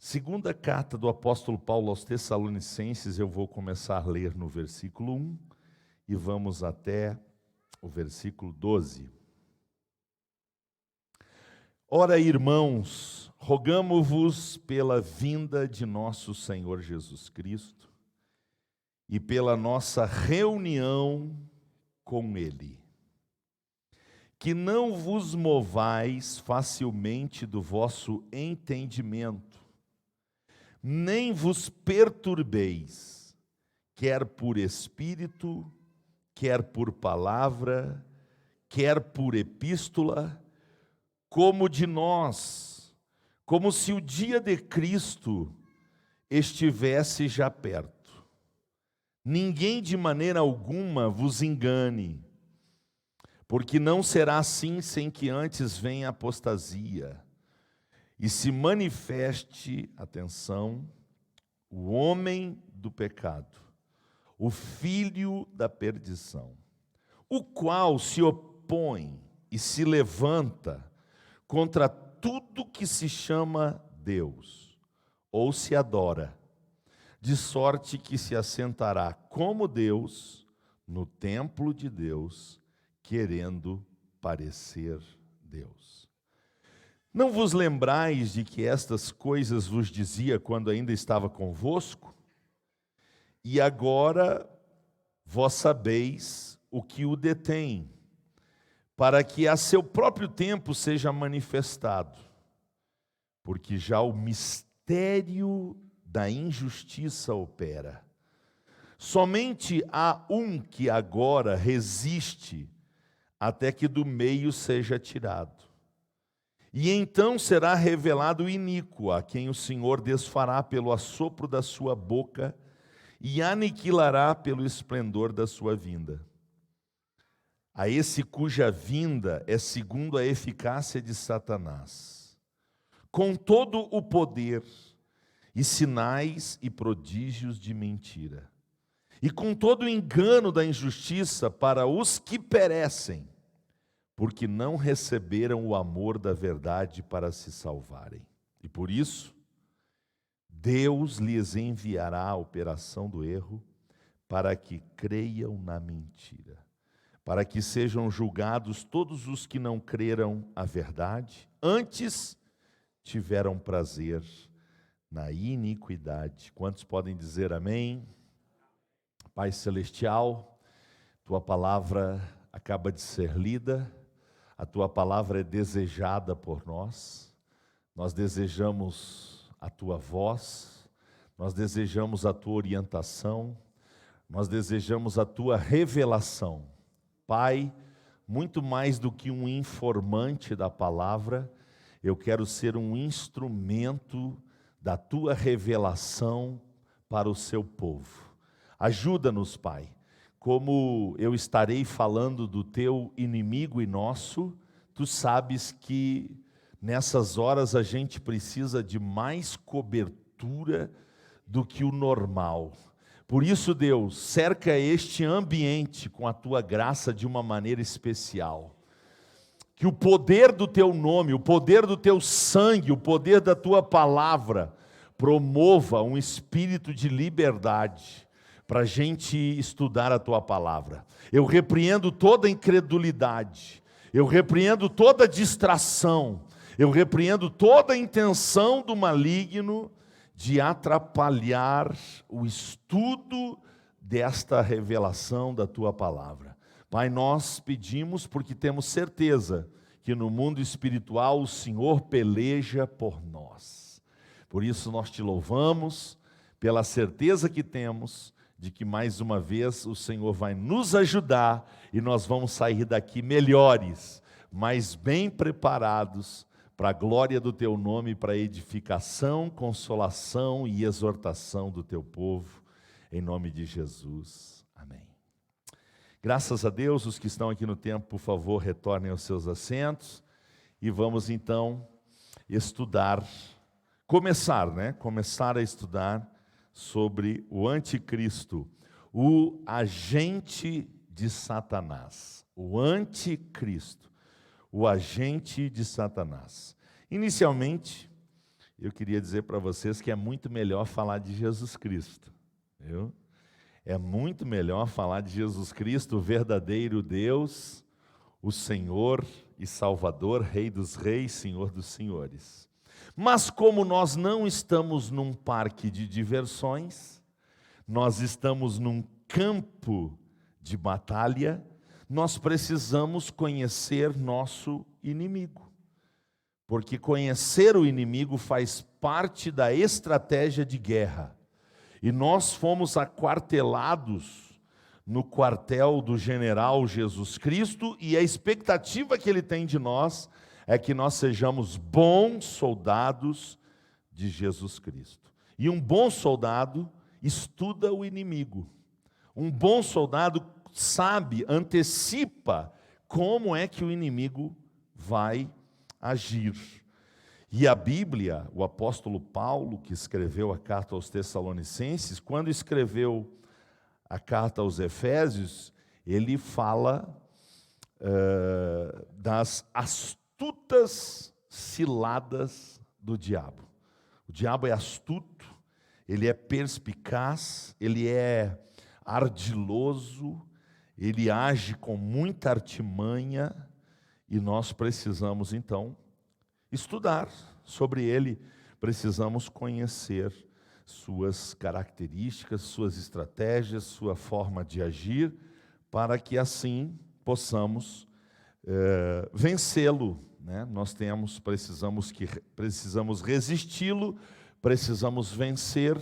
Segunda carta do apóstolo Paulo aos Tessalonicenses, eu vou começar a ler no versículo 1 e vamos até o versículo 12. Ora, irmãos, rogamo-vos pela vinda de nosso Senhor Jesus Cristo e pela nossa reunião com Ele, que não vos movais facilmente do vosso entendimento, nem vos perturbeis, quer por espírito, quer por palavra, quer por epístola, como de nós, como se o dia de Cristo estivesse já perto. Ninguém de maneira alguma vos engane, porque não será assim sem que antes venha a apostasia e se manifeste, atenção, o homem do pecado, o filho da perdição, o qual se opõe e se levanta contra tudo que se chama Deus, ou se adora, de sorte que se assentará como Deus no templo de Deus, querendo parecer Deus. Não vos lembrais de que estas coisas vos dizia quando ainda estava convosco? E agora vós sabeis o que o detém, para que a seu próprio tempo seja manifestado, porque já o mistério da injustiça opera. Somente há um que agora resiste, até que do meio seja tirado. E então será revelado o iníquo, a quem o Senhor desfará pelo assopro da sua boca e aniquilará pelo esplendor da sua vinda. A esse cuja vinda é segundo a eficácia de Satanás, com todo o poder e sinais e prodígios de mentira, e com todo o engano da injustiça para os que perecem, porque não receberam o amor da verdade para se salvarem. E por isso, Deus lhes enviará a operação do erro, para que creiam na mentira, para que sejam julgados todos os que não creram a verdade, antes tiveram prazer na iniquidade. Quantos podem dizer amém? Pai Celestial, Tua palavra acaba de ser lida, a Tua palavra é desejada por nós desejamos a Tua voz, nós desejamos a Tua orientação, nós desejamos a Tua revelação. Pai, muito mais do que um informante da palavra, eu quero ser um instrumento da Tua revelação para o Seu povo. Ajuda-nos, Pai. Como eu estarei falando do Teu inimigo e nosso, Tu sabes que nessas horas a gente precisa de mais cobertura do que o normal. Por isso, Deus, cerca este ambiente com a Tua graça de uma maneira especial. Que o poder do Teu nome, o poder do Teu sangue, o poder da Tua palavra promova um espírito de liberdade para a gente estudar a Tua palavra. Eu repreendo toda incredulidade, eu repreendo toda distração, eu repreendo toda a intenção do maligno de atrapalhar o estudo desta revelação da Tua palavra. Pai, nós pedimos porque temos certeza que no mundo espiritual o Senhor peleja por nós. Por isso nós Te louvamos, pela certeza que temos de que mais uma vez o Senhor vai nos ajudar e nós vamos sair daqui melhores, mais bem preparados para a glória do Teu nome, para a edificação, consolação e exortação do Teu povo, em nome de Jesus. Amém. Graças a Deus, os que estão aqui no templo, por favor, retornem aos seus assentos e vamos então estudar, começar a estudar sobre o anticristo, o agente de Satanás, o anticristo, o agente de Satanás. Inicialmente, eu queria dizer para vocês que é muito melhor falar de Jesus Cristo, viu? É muito melhor falar de Jesus Cristo, o verdadeiro Deus, o Senhor e Salvador, Rei dos Reis, Senhor dos Senhores. Mas como nós não estamos num parque de diversões, nós estamos num campo de batalha, nós precisamos conhecer nosso inimigo. Porque conhecer o inimigo faz parte da estratégia de guerra. E nós fomos aquartelados no quartel do general Jesus Cristo, e a expectativa que ele tem de nós é que nós sejamos bons soldados de Jesus Cristo. E um bom soldado estuda o inimigo. Um bom soldado sabe, antecipa como é que o inimigo vai agir. E a Bíblia, o apóstolo Paulo, que escreveu a carta aos Tessalonicenses, quando escreveu a carta aos Efésios, ele fala das astutas ciladas do diabo. O diabo é astuto, ele é perspicaz, ele é ardiloso, ele age com muita artimanha, e nós precisamos então estudar sobre ele, precisamos conhecer suas características, suas estratégias, sua forma de agir, para que assim possamos vencê-lo, né? Nós precisamos resisti-lo, precisamos vencer.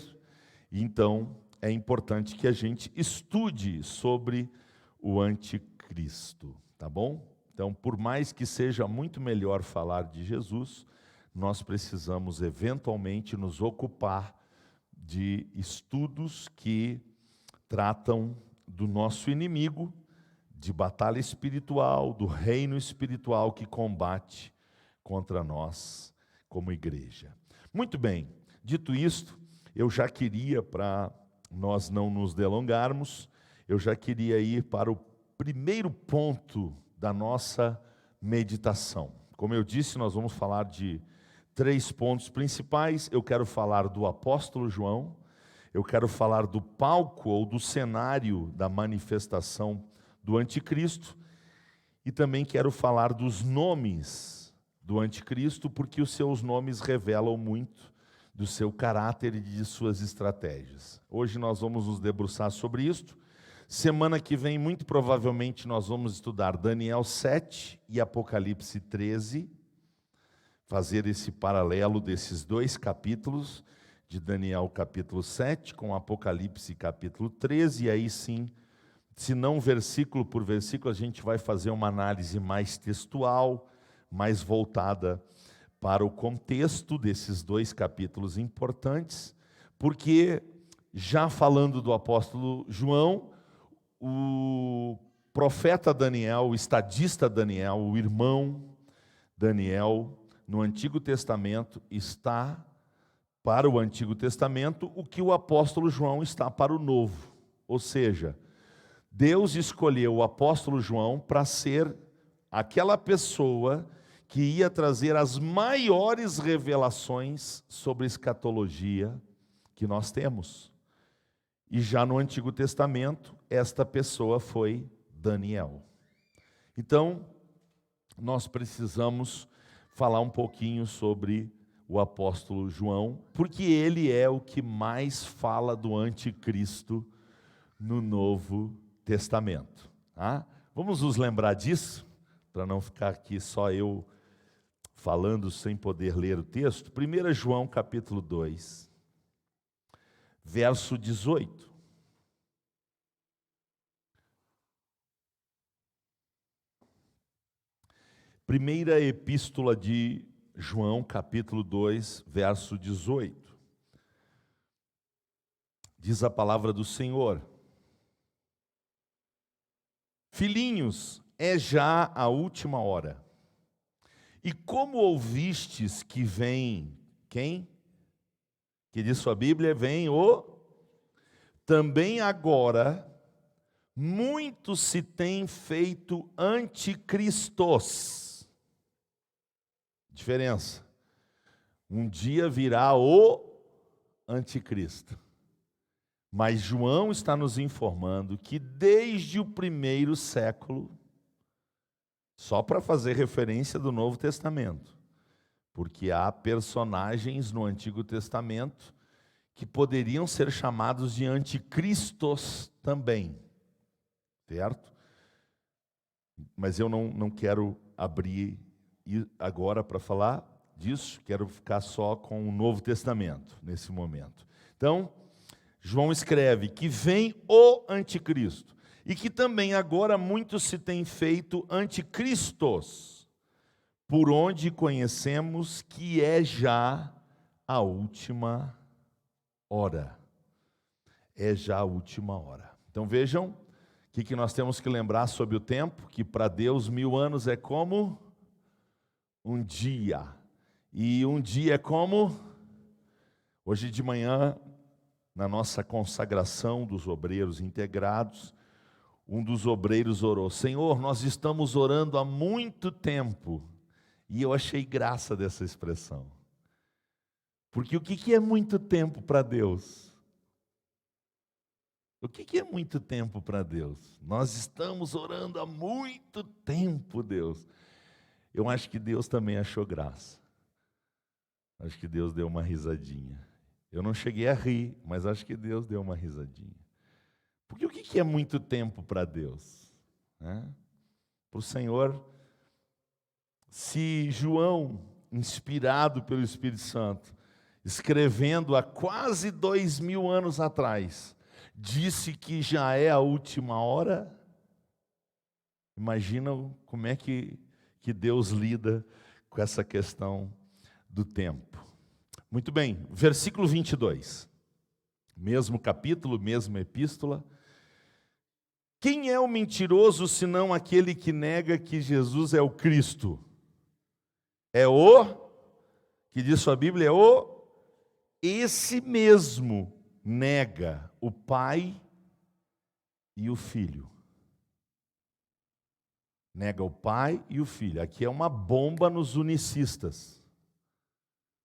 Então é importante que a gente estude sobre o anticristo, tá bom? Então, por mais que seja muito melhor falar de Jesus, nós precisamos eventualmente nos ocupar de estudos que tratam do nosso inimigo, de batalha espiritual, do reino espiritual que combate contra nós como igreja. Muito bem, dito isto, eu já queria, para nós não nos delongarmos, eu já queria ir para o primeiro ponto da nossa meditação. Como eu disse, nós vamos falar de 3 pontos principais. Eu quero falar do apóstolo João, eu quero falar do palco ou do cenário da manifestação do anticristo, e também quero falar dos nomes do anticristo, porque os seus nomes revelam muito do seu caráter e de suas estratégias. Hoje nós vamos nos debruçar sobre isto. Semana que vem, muito provavelmente, nós vamos estudar Daniel 7 e Apocalipse 13, fazer esse paralelo desses 2 capítulos, de Daniel capítulo 7 com Apocalipse capítulo 13, e aí sim, se não versículo por versículo, a gente vai fazer uma análise mais textual, mais voltada para o contexto desses 2 capítulos importantes, porque, já falando do apóstolo João, o profeta Daniel, o estadista Daniel, o irmão Daniel, no Antigo Testamento, está para o Antigo Testamento o que o apóstolo João está para o Novo. Ou seja, Deus escolheu o apóstolo João para ser aquela pessoa que ia trazer as maiores revelações sobre escatologia que nós temos. E já no Antigo Testamento, esta pessoa foi Daniel. Então, nós precisamos falar um pouquinho sobre o apóstolo João, porque ele é o que mais fala do anticristo no Novo Testamento. Tá? Vamos nos lembrar disso, para não ficar aqui só eu falando sem poder ler o texto. 1 João capítulo 2, verso 18. Primeira epístola de João, capítulo 2, verso 18. Diz a palavra do Senhor: Filhinhos, é já a última hora. E como ouvistes que vem, quem? Que diz sua Bíblia, vem o... Também agora, muitos se têm feito anticristos. Diferença. Um dia virá o anticristo. Mas João está nos informando que desde o primeiro século, só para fazer referência do Novo Testamento, porque há personagens no Antigo Testamento que poderiam ser chamados de anticristos também, certo? Mas eu não quero abrir agora para falar disso, quero ficar só com o Novo Testamento nesse momento. Então, João escreve que vem o anticristo e que também agora muitos se têm feito anticristos, por onde conhecemos que é já a última hora. É já a última hora. Então vejam o que nós temos que lembrar sobre o tempo, que para Deus 1000 anos é como um dia, e um dia é como, hoje de manhã, na nossa consagração dos obreiros integrados, um dos obreiros orou: Senhor, nós estamos orando há muito tempo. E eu achei graça dessa expressão. Porque o que é muito tempo para Deus? O que é muito tempo para Deus? Nós estamos orando há muito tempo, Deus. Eu acho que Deus também achou graça. Acho que Deus deu uma risadinha. Eu não cheguei a rir, mas acho que Deus deu uma risadinha. Porque o que é muito tempo para Deus? Para o Senhor, se João, inspirado pelo Espírito Santo, escrevendo há quase 2000 anos atrás, disse que já é a última hora, imagina como é que Deus lida com essa questão do tempo. Muito bem, versículo 22, mesmo capítulo, mesma epístola. Quem é o mentiroso senão aquele que nega que Jesus é o Cristo? É o, que diz sua Bíblia, esse mesmo nega o Pai e o Filho. Nega o Pai e o Filho. Aqui é uma bomba nos unicistas.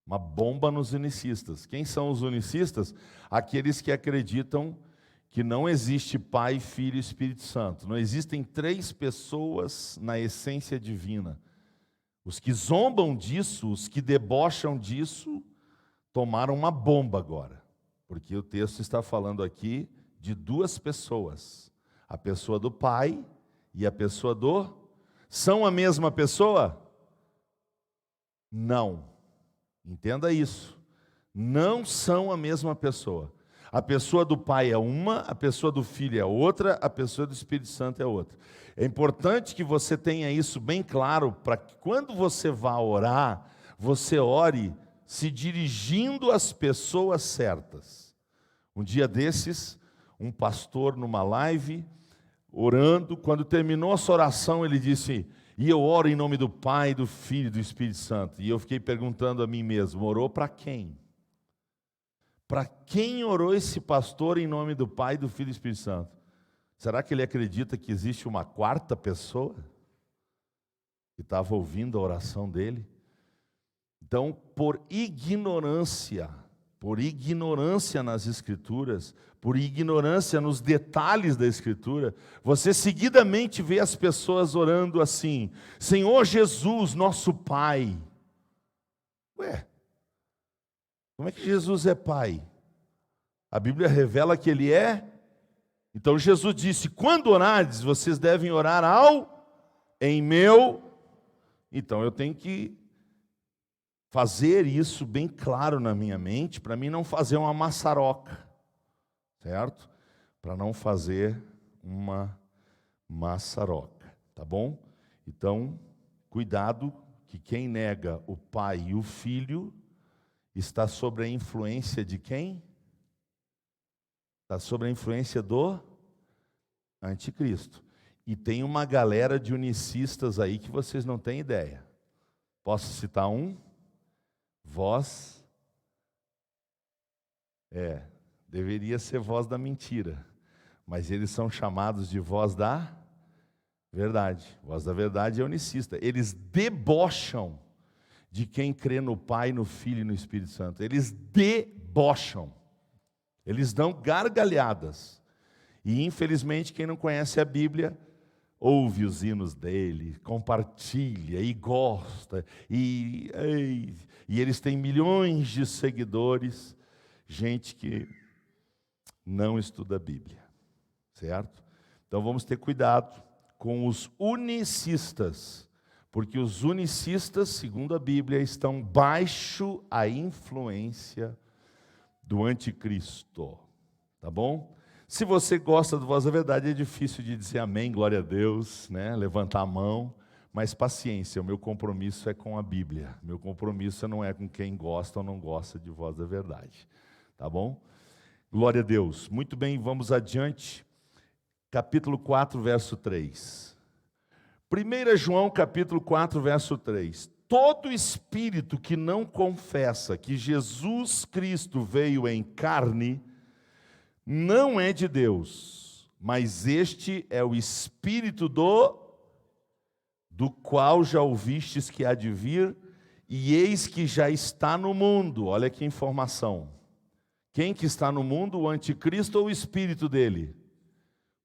Uma bomba nos unicistas. Quem são os unicistas? Aqueles que acreditam que não existe Pai, Filho e Espírito Santo. Não existem 3 pessoas na essência divina. Os que zombam disso, os que debocham disso, tomaram uma bomba agora. Porque o texto está falando aqui de 2 pessoas. A pessoa do Pai e a pessoa do... São a mesma pessoa? Não. Entenda isso. Não são a mesma pessoa. A pessoa do Pai é uma, a pessoa do Filho é outra, a pessoa do Espírito Santo é outra. É importante que você tenha isso bem claro, para que quando você vá orar, você ore se dirigindo às pessoas certas. Um dia desses, um pastor numa live, orando, quando terminou a sua oração, ele disse: e eu oro em nome do Pai, do Filho e do Espírito Santo. E eu fiquei perguntando a mim mesmo: orou para quem? Para quem orou esse pastor em nome do Pai, do Filho e do Espírito Santo? Será que ele acredita que existe uma 4ª pessoa que estava ouvindo a oração dele? Então, por ignorância nas Escrituras, por ignorância nos detalhes da Escritura, você seguidamente vê as pessoas orando assim: Senhor Jesus, nosso Pai. Ué, como é que Jesus é Pai? A Bíblia revela que Ele é. Então Jesus disse: quando orardes, vocês devem orar em meu. Então eu tenho que fazer isso bem claro na minha mente, para mim não fazer uma maçaroca, certo? Para não fazer uma maçaroca, tá bom? Então, cuidado, que quem nega o Pai e o Filho está sob a influência de quem? Está sob a influência do anticristo. E tem uma galera de unicistas aí que vocês não têm ideia. Posso citar um? Voz, deveria ser voz da mentira, mas eles são chamados de voz da verdade. Voz da verdade é unicista. Eles debocham de quem crê no Pai, no Filho e no Espírito Santo. Eles debocham, eles dão gargalhadas. E infelizmente quem não conhece a Bíblia, ouve os hinos dele, compartilha e gosta, e eles têm milhões de seguidores, gente que não estuda a Bíblia, certo? Então vamos ter cuidado com os unicistas, porque os unicistas, segundo a Bíblia, estão baixo a influência do anticristo, tá bom? Se você gosta do Voz da Verdade, é difícil de dizer amém, glória a Deus, né? Levantar a mão, mas paciência, o meu compromisso é com a Bíblia, meu compromisso não é com quem gosta ou não gosta de Voz da Verdade, tá bom? Glória a Deus. Muito bem, vamos adiante, capítulo 4, verso 3. 1 João, capítulo 4, verso 3. Todo espírito que não confessa que Jesus Cristo veio em carne, não é de Deus, mas este é o espírito do qual já ouvistes que há de vir, e eis que já está no mundo. Olha que informação. Quem que está no mundo, o anticristo ou o espírito dele?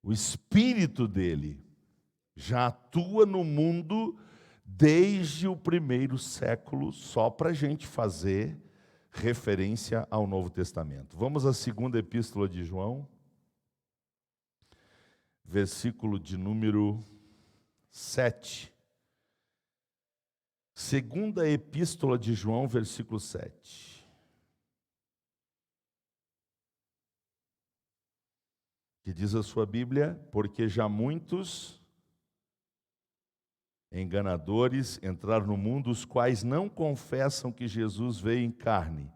O espírito dele já atua no mundo desde o primeiro século, só para a gente fazer referência ao Novo Testamento. Vamos à segunda epístola de João, versículo de número 7. Segunda epístola de João, versículo 7. Que diz a sua Bíblia: porque já muitos enganadores entraram no mundo, os quais não confessam que Jesus veio em carne.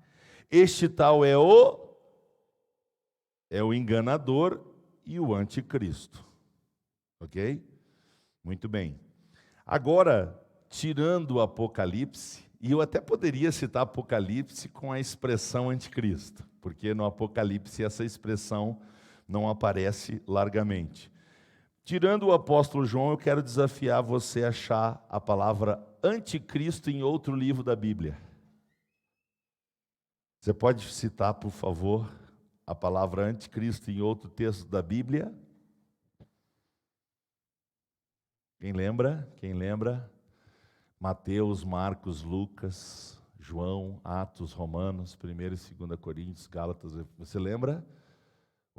Este tal é o enganador e o anticristo. Ok? Muito bem. Agora, tirando o Apocalipse, e eu até poderia citar Apocalipse com a expressão anticristo, porque no Apocalipse essa expressão não aparece largamente. Tirando o apóstolo João, eu quero desafiar você a achar a palavra anticristo em outro livro da Bíblia. Você pode citar, por favor, a palavra anticristo em outro texto da Bíblia? Quem lembra? Quem lembra? Mateus, Marcos, Lucas, João, Atos, Romanos, 1 e 2 Coríntios, Gálatas. Você lembra?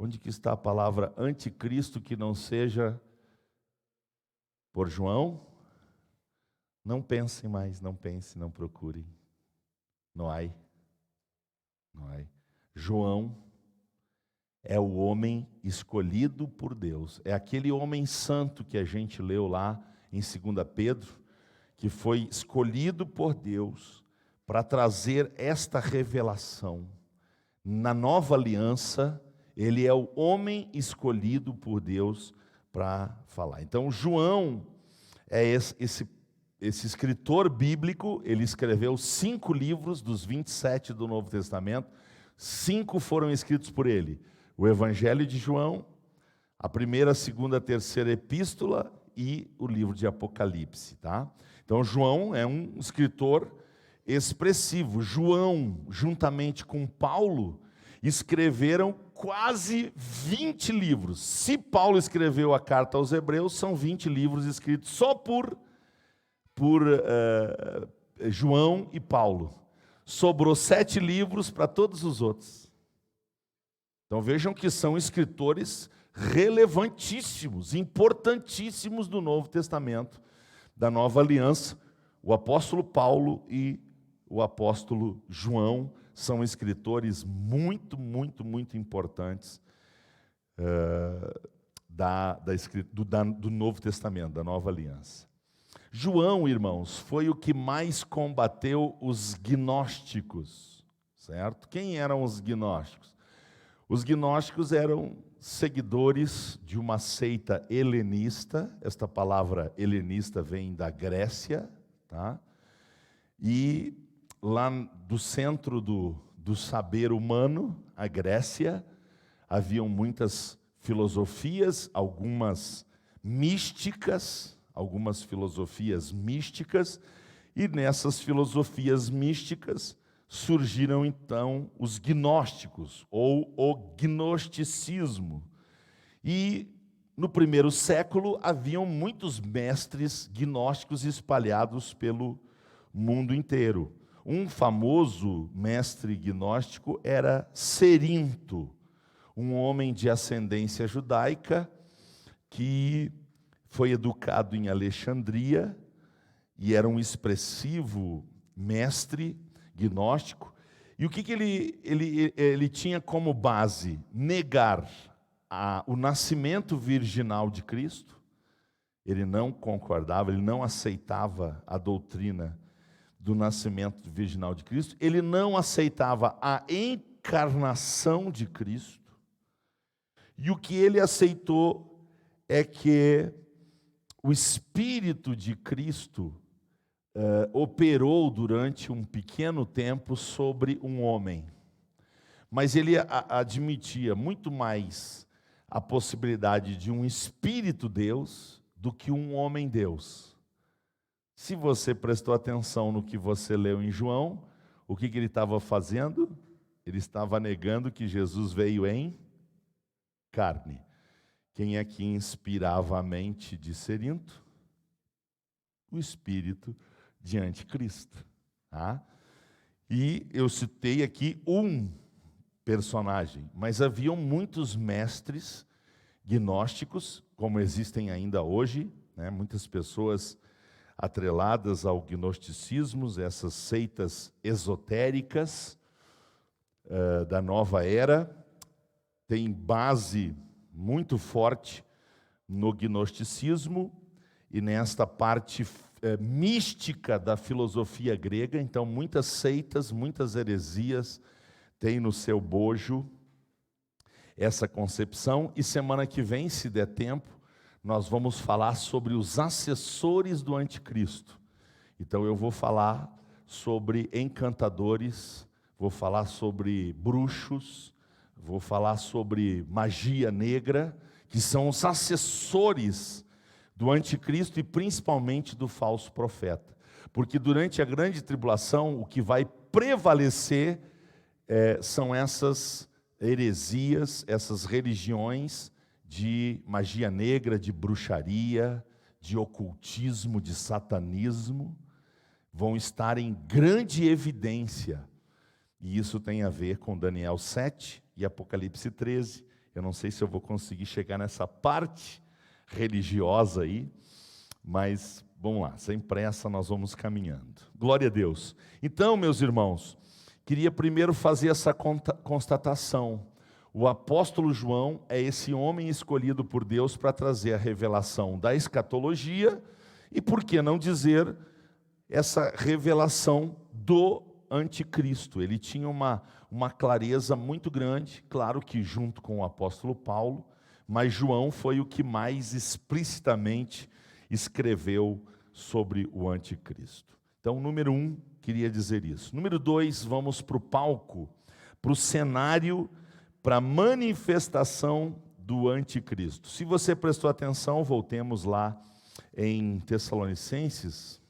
Onde que está a palavra anticristo que não seja por João? Não pensem mais, não pensem, não procurem. Não há. Não há. João é o homem escolhido por Deus. É aquele homem santo que a gente leu lá em 2 Pedro, que foi escolhido por Deus para trazer esta revelação. Na nova aliança, ele é o homem escolhido por Deus para falar. Então, João é esse escritor bíblico. Ele escreveu 5 livros dos 27 do Novo Testamento. 5 foram escritos por ele: o Evangelho de João, a primeira, segunda, terceira epístola e o livro de Apocalipse, tá? Então, João é um escritor expressivo. João, juntamente com Paulo, escreveram quase 20 livros. Se Paulo escreveu a carta aos Hebreus, são 20 livros escritos só por João e Paulo. Sobrou 7 livros para todos os outros. Então vejam que são escritores relevantíssimos, importantíssimos do Novo Testamento, da Nova Aliança. O apóstolo Paulo e o apóstolo João são escritores muito importantes do Novo Testamento, da Nova Aliança. João, irmãos, foi o que mais combateu os gnósticos, certo? Quem eram os gnósticos? Os gnósticos eram seguidores de uma seita helenista. Esta palavra helenista vem da Grécia, tá? E lá do centro do saber humano, a Grécia, haviam muitas filosofias, algumas filosofias místicas, E nessas filosofias místicas surgiram então os gnósticos, ou o gnosticismo. E no primeiro século haviam muitos mestres gnósticos espalhados pelo mundo inteiro. Um famoso mestre gnóstico era Cerinto, um homem de ascendência judaica que foi educado em Alexandria e era um expressivo mestre gnóstico. E o que ele tinha como base? Negar o nascimento virginal de Cristo. Ele não concordava, ele não aceitava a doutrina do nascimento virginal de Cristo. Ele não aceitava a encarnação de Cristo. E o que ele aceitou é que o Espírito de Cristo operou durante um pequeno tempo sobre um homem. Mas ele admitia muito mais a possibilidade de um Espírito Deus do que um homem Deus. Se você prestou atenção no que você leu em João, o que ele estava fazendo? Ele estava negando que Jesus veio em carne. Quem é que inspirava a mente de Cerinto? O Espírito de Anticristo. Tá? E eu citei aqui um personagem, mas haviam muitos mestres gnósticos, como existem ainda hoje, né? Muitas pessoas atreladas ao gnosticismo, essas seitas esotéricas da nova era, têm base muito forte no gnosticismo e nesta parte mística da filosofia grega. Então, muitas seitas, muitas heresias têm no seu bojo essa concepção. E semana que vem, se der tempo, nós vamos falar sobre os assessores do anticristo. Então, eu vou falar sobre encantadores, vou falar sobre bruxos, vou falar sobre magia negra, que são os assessores do anticristo e principalmente do falso profeta. Porque durante a grande tribulação, o que vai prevalecer são essas heresias, essas religiões de magia negra, de bruxaria, de ocultismo, de satanismo, vão estar em grande evidência. E isso tem a ver com Daniel 7 e Apocalipse 13. Eu não sei se eu vou conseguir chegar nessa parte religiosa aí, mas vamos lá, sem pressa nós vamos caminhando. Glória a Deus. Então, meus irmãos, queria primeiro fazer essa constatação. O apóstolo João é esse homem escolhido por Deus para trazer a revelação da escatologia e, por que não dizer, essa revelação do anticristo. Ele tinha uma clareza muito grande, claro que junto com o apóstolo Paulo, mas João foi o que mais explicitamente escreveu sobre o anticristo. Então, número 1, queria dizer isso. Número 2, vamos para o palco, para o cenário, para a manifestação do anticristo. Se você prestou atenção, voltemos lá em Tessalonicenses.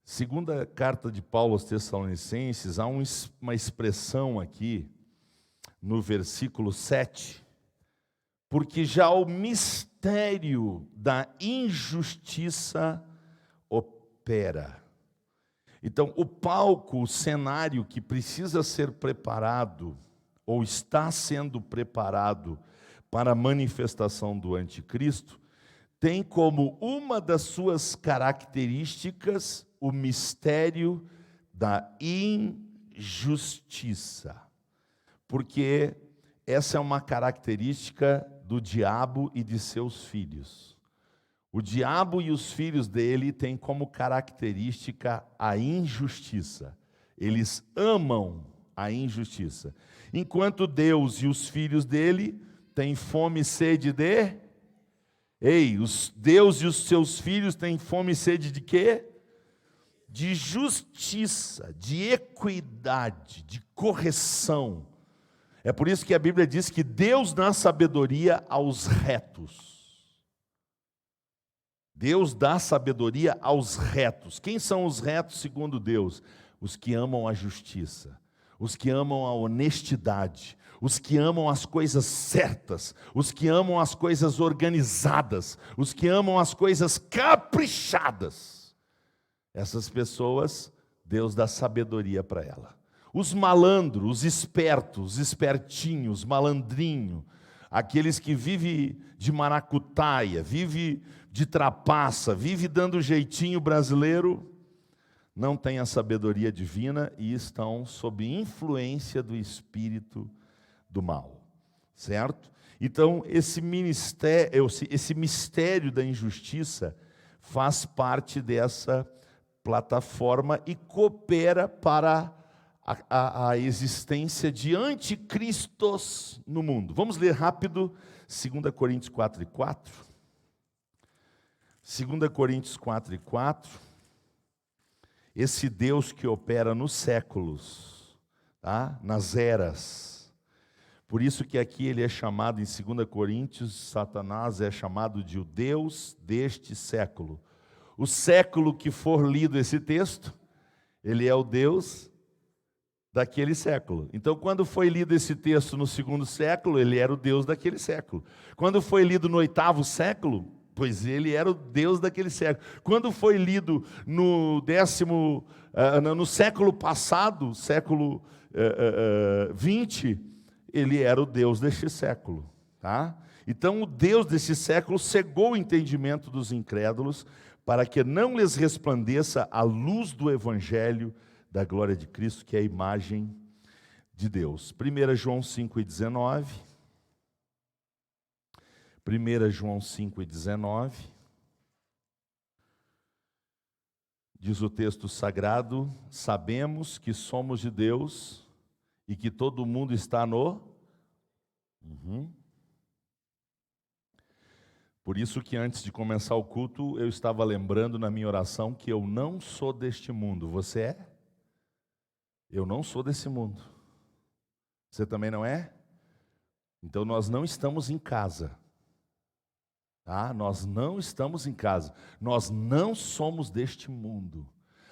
Segunda carta de Paulo aos Tessalonicenses, há uma expressão aqui, no versículo 7, porque já o mistério da injustiça opera. Então, o palco, o cenário que precisa ser preparado, ou está sendo preparado para a manifestação do anticristo, tem como uma das suas características o mistério da injustiça. Porque essa é uma característica do diabo e de seus filhos. O diabo e os filhos dele têm como característica a injustiça. Eles amam a injustiça. Enquanto Deus e os filhos dele têm fome e sede de... Deus e os seus filhos têm fome e sede de quê? De justiça, de equidade, de correção. É por isso que a Bíblia diz que Deus dá sabedoria aos retos. Deus dá sabedoria aos retos. Quem são os retos segundo Deus? Os que amam a justiça, os que amam a honestidade, os que amam as coisas certas, os que amam as coisas organizadas, os que amam as coisas caprichadas. Essas pessoas, Deus dá sabedoria para ela. Os malandros, os espertos, os espertinhos, malandrinho, aqueles que vivem de maracutaia, vivem de trapaça, vivem dando jeitinho brasileiro, não têm a sabedoria divina e estão sob influência do espírito do mal, certo? Então, esse mistério da injustiça faz parte dessa plataforma e coopera para a existência de anticristos no mundo. Vamos ler rápido 2 Coríntios 4:4. 2 Coríntios 4:4. Esse Deus que opera nos séculos, tá? Nas eras. Por isso que aqui ele é chamado, em 2 Coríntios, Satanás é chamado de o Deus deste século. O século que for lido esse texto, ele é o Deus daquele século. Então, quando foi lido esse texto no 2º século, ele era o Deus daquele século. Quando foi lido no 8º século, pois ele era o Deus daquele século. Quando foi lido no século passado, século 20, ele era o Deus deste século. Tá? Então, o Deus desse século cegou o entendimento dos incrédulos para que não lhes resplandeça a luz do Evangelho da glória de Cristo, que é a imagem de Deus. 1 João 5:19. 1 João 5:19. Diz o texto sagrado: sabemos que somos de Deus e que todo mundo está no... Por isso que antes de começar o culto, eu estava lembrando na minha oração que eu não sou deste mundo. Você é? Eu não sou desse mundo. Você também não é? Então nós não estamos em casa. Tá? Nós não estamos em casa. Nós não somos deste mundo.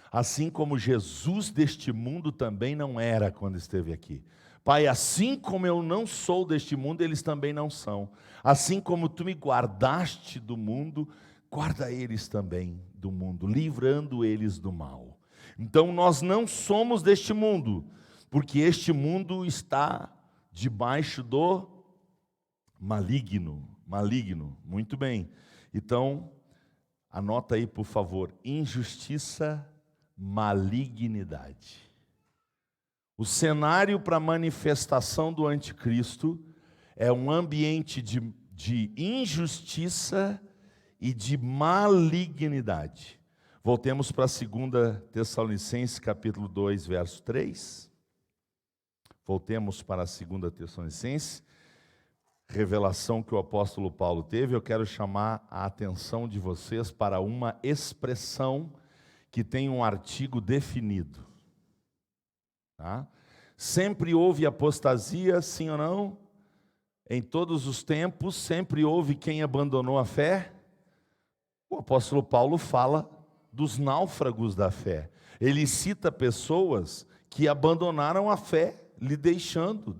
Assim como Jesus deste mundo também não era quando esteve aqui. Pai, assim como eu não sou deste mundo, eles também não são. Assim como tu me guardaste do mundo, guarda eles também do mundo, livrando eles do mal. Então nós não somos deste mundo, porque este mundo está debaixo do maligno. Maligno, muito bem. Então, anota aí, por favor: injustiça, malignidade. O cenário para a manifestação do anticristo é um ambiente de injustiça e de malignidade. Voltemos para 2 Tessalonicenses, capítulo 2, verso 3. Voltemos para 2 Tessalonicenses. Revelação que o apóstolo Paulo teve. Eu quero chamar a atenção de vocês para uma expressão que tem um artigo definido. Tá? Sempre houve apostasia, sim ou não? Em todos os tempos, sempre houve quem abandonou a fé. O apóstolo Paulo fala dos náufragos da fé. Ele cita pessoas que abandonaram a fé, lhe deixando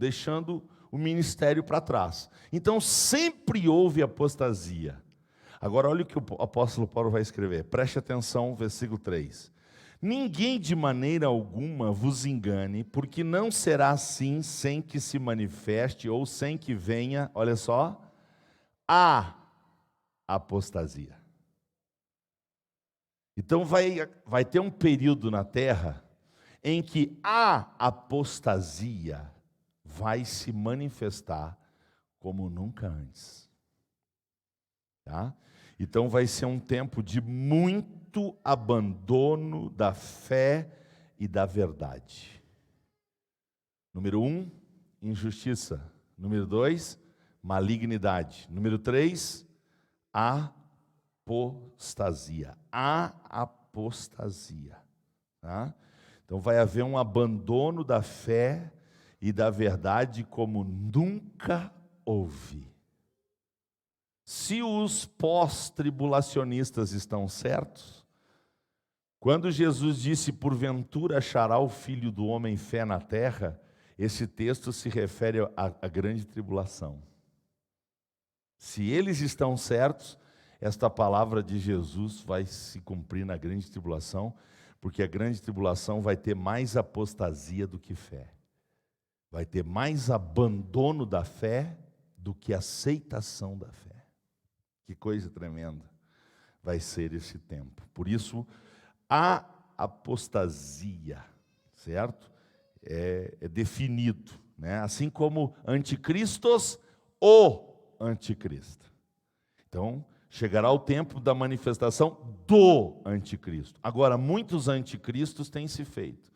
o ministério para trás. Então sempre houve apostasia. Agora olha o que o apóstolo Paulo vai escrever. Preste atenção, versículo 3. Ninguém de maneira alguma vos engane, porque não será assim sem que se manifeste ou sem que venha, olha só, a apostasia. Então vai ter um período na terra em que a apostasia vai se manifestar como nunca antes. Tá? Então vai ser um tempo de muito abandono da fé e da verdade. Número 1, injustiça. Número 2, malignidade. Número 3, apostasia. A apostasia. Tá? Então vai haver um abandono da fé e da verdade como nunca houve. Se os pós-tribulacionistas estão certos, quando Jesus disse, porventura achará o Filho do Homem fé na terra, esse texto se refere à grande tribulação. Se eles estão certos, esta palavra de Jesus vai se cumprir na grande tribulação, porque a grande tribulação vai ter mais apostasia do que fé. Vai ter mais abandono da fé do que aceitação da fé. Que coisa tremenda vai ser esse tempo. Por isso, a apostasia, certo? É definido, né? Assim como anticristos, o anticristo. Então, chegará o tempo da manifestação do anticristo. Agora, muitos anticristos têm se feito.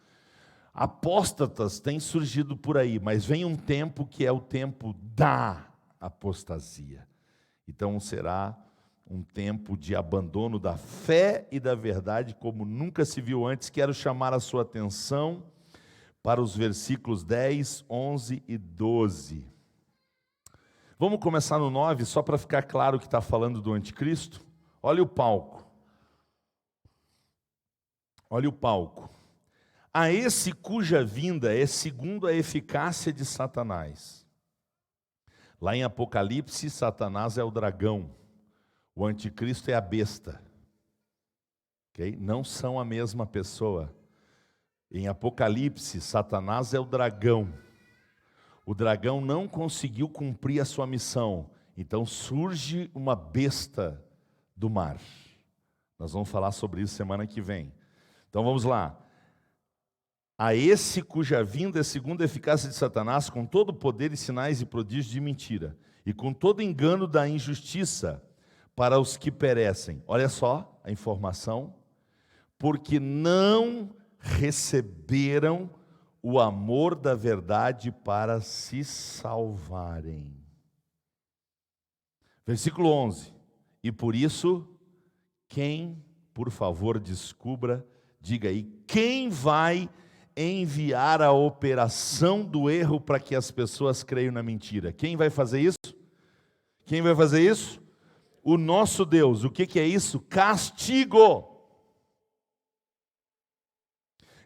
Apóstatas têm surgido por aí, mas vem um tempo que é o tempo da apostasia. Então será um tempo de abandono da fé e da verdade como nunca se viu antes. Quero chamar a sua atenção para os versículos 10, 11 e 12. Vamos começar no 9, só para ficar claro que está falando do anticristo. Olha o palco. Olha o palco. A esse cuja vinda é segundo a eficácia de Satanás. Lá em Apocalipse, Satanás é o dragão, o anticristo é a besta. Okay? Não são a mesma pessoa. Em Apocalipse, Satanás é o dragão. O dragão não conseguiu cumprir a sua missão, então surge uma besta do mar. Nós vamos falar sobre isso semana que vem. Então vamos lá. A esse cuja vinda é segundo a eficácia de Satanás, com todo o poder e sinais e prodígios de mentira, e com todo engano da injustiça para os que perecem. Olha só a informação. Porque não receberam o amor da verdade para se salvarem. Versículo 11. E por isso, quem, por favor, descubra, diga aí, quem vai enviar a operação do erro para que as pessoas creiam na mentira? Quem vai fazer isso? Quem vai fazer isso? O nosso Deus. O que é isso? Castigo.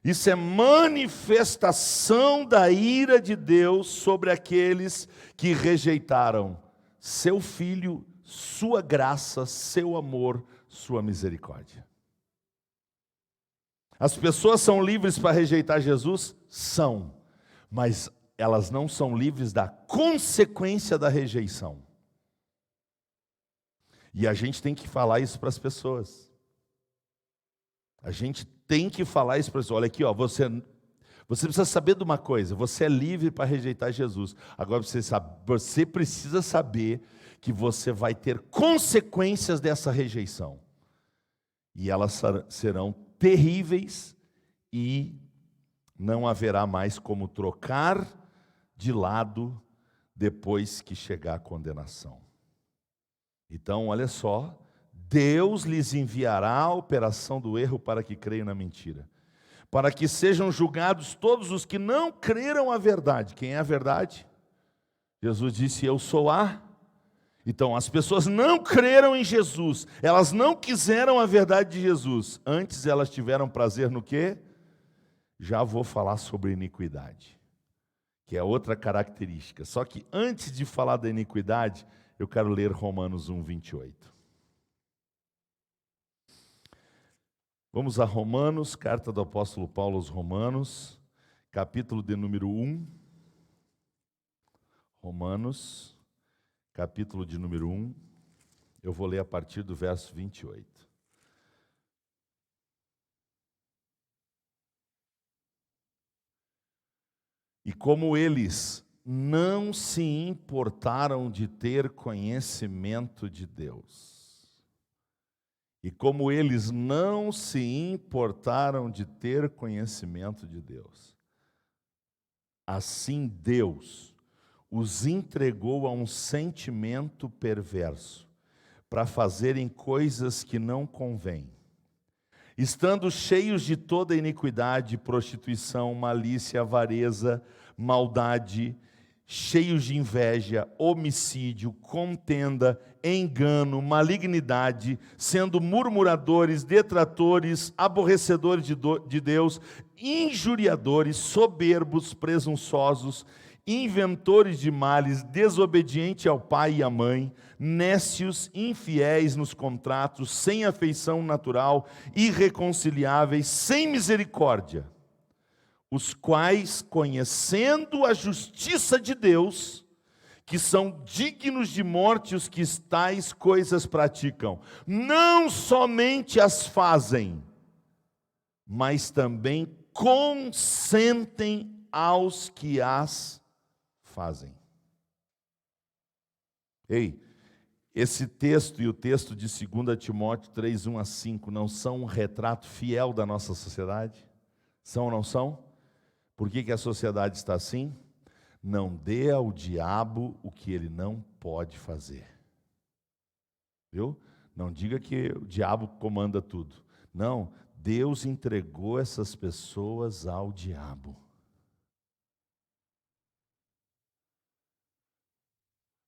Isso é manifestação da ira de Deus sobre aqueles que rejeitaram seu Filho, sua graça, seu amor, sua misericórdia. As pessoas são livres para rejeitar Jesus? São, mas elas não são livres da consequência da rejeição. E a gente tem que falar isso para as pessoas. A gente tem que falar isso para as pessoas. Olha aqui, ó, você precisa saber de uma coisa, você é livre para rejeitar Jesus. Agora você precisa saber que você vai ter consequências dessa rejeição. E elas serão terríveis e não haverá mais como trocar de lado depois que chegar a condenação. Então, olha só, Deus lhes enviará a operação do erro para que creiam na mentira, para que sejam julgados todos os que não creram a verdade. Quem é a verdade? Jesus disse, eu sou a... Então, as pessoas não creram em Jesus, elas não quiseram a verdade de Jesus, antes elas tiveram prazer no quê? Já vou falar sobre iniquidade, que é outra característica. Só que antes de falar da iniquidade, eu quero ler Romanos 1, 28. Vamos a Romanos, carta do apóstolo Paulo aos Romanos, capítulo de número 1. Romanos, capítulo de número 1, eu vou ler a partir do verso 28. E como eles não se importaram de ter conhecimento de Deus, e como eles não se importaram de ter conhecimento de Deus, assim Deus os entregou a um sentimento perverso, para fazerem coisas que não convêm, estando cheios de toda iniquidade, prostituição, malícia, avareza, maldade, cheios de inveja, homicídio, contenda, engano, malignidade, sendo murmuradores, detratores, aborrecedores de Deus, injuriadores, soberbos, presunçosos, inventores de males, desobedientes ao pai e à mãe, nécios, infiéis nos contratos, sem afeição natural, irreconciliáveis, sem misericórdia, os quais, conhecendo a justiça de Deus, que são dignos de morte os que tais coisas praticam, não somente as fazem, mas também consentem aos que as fazem. Ei, esse texto e o texto de 2 Timóteo 3, 1 a 5 não são um retrato fiel da nossa sociedade? São ou não são? Por que a sociedade está assim? Não dê ao diabo o que ele não pode fazer. Viu? Não diga que o diabo comanda tudo. Não, Deus entregou essas pessoas ao diabo.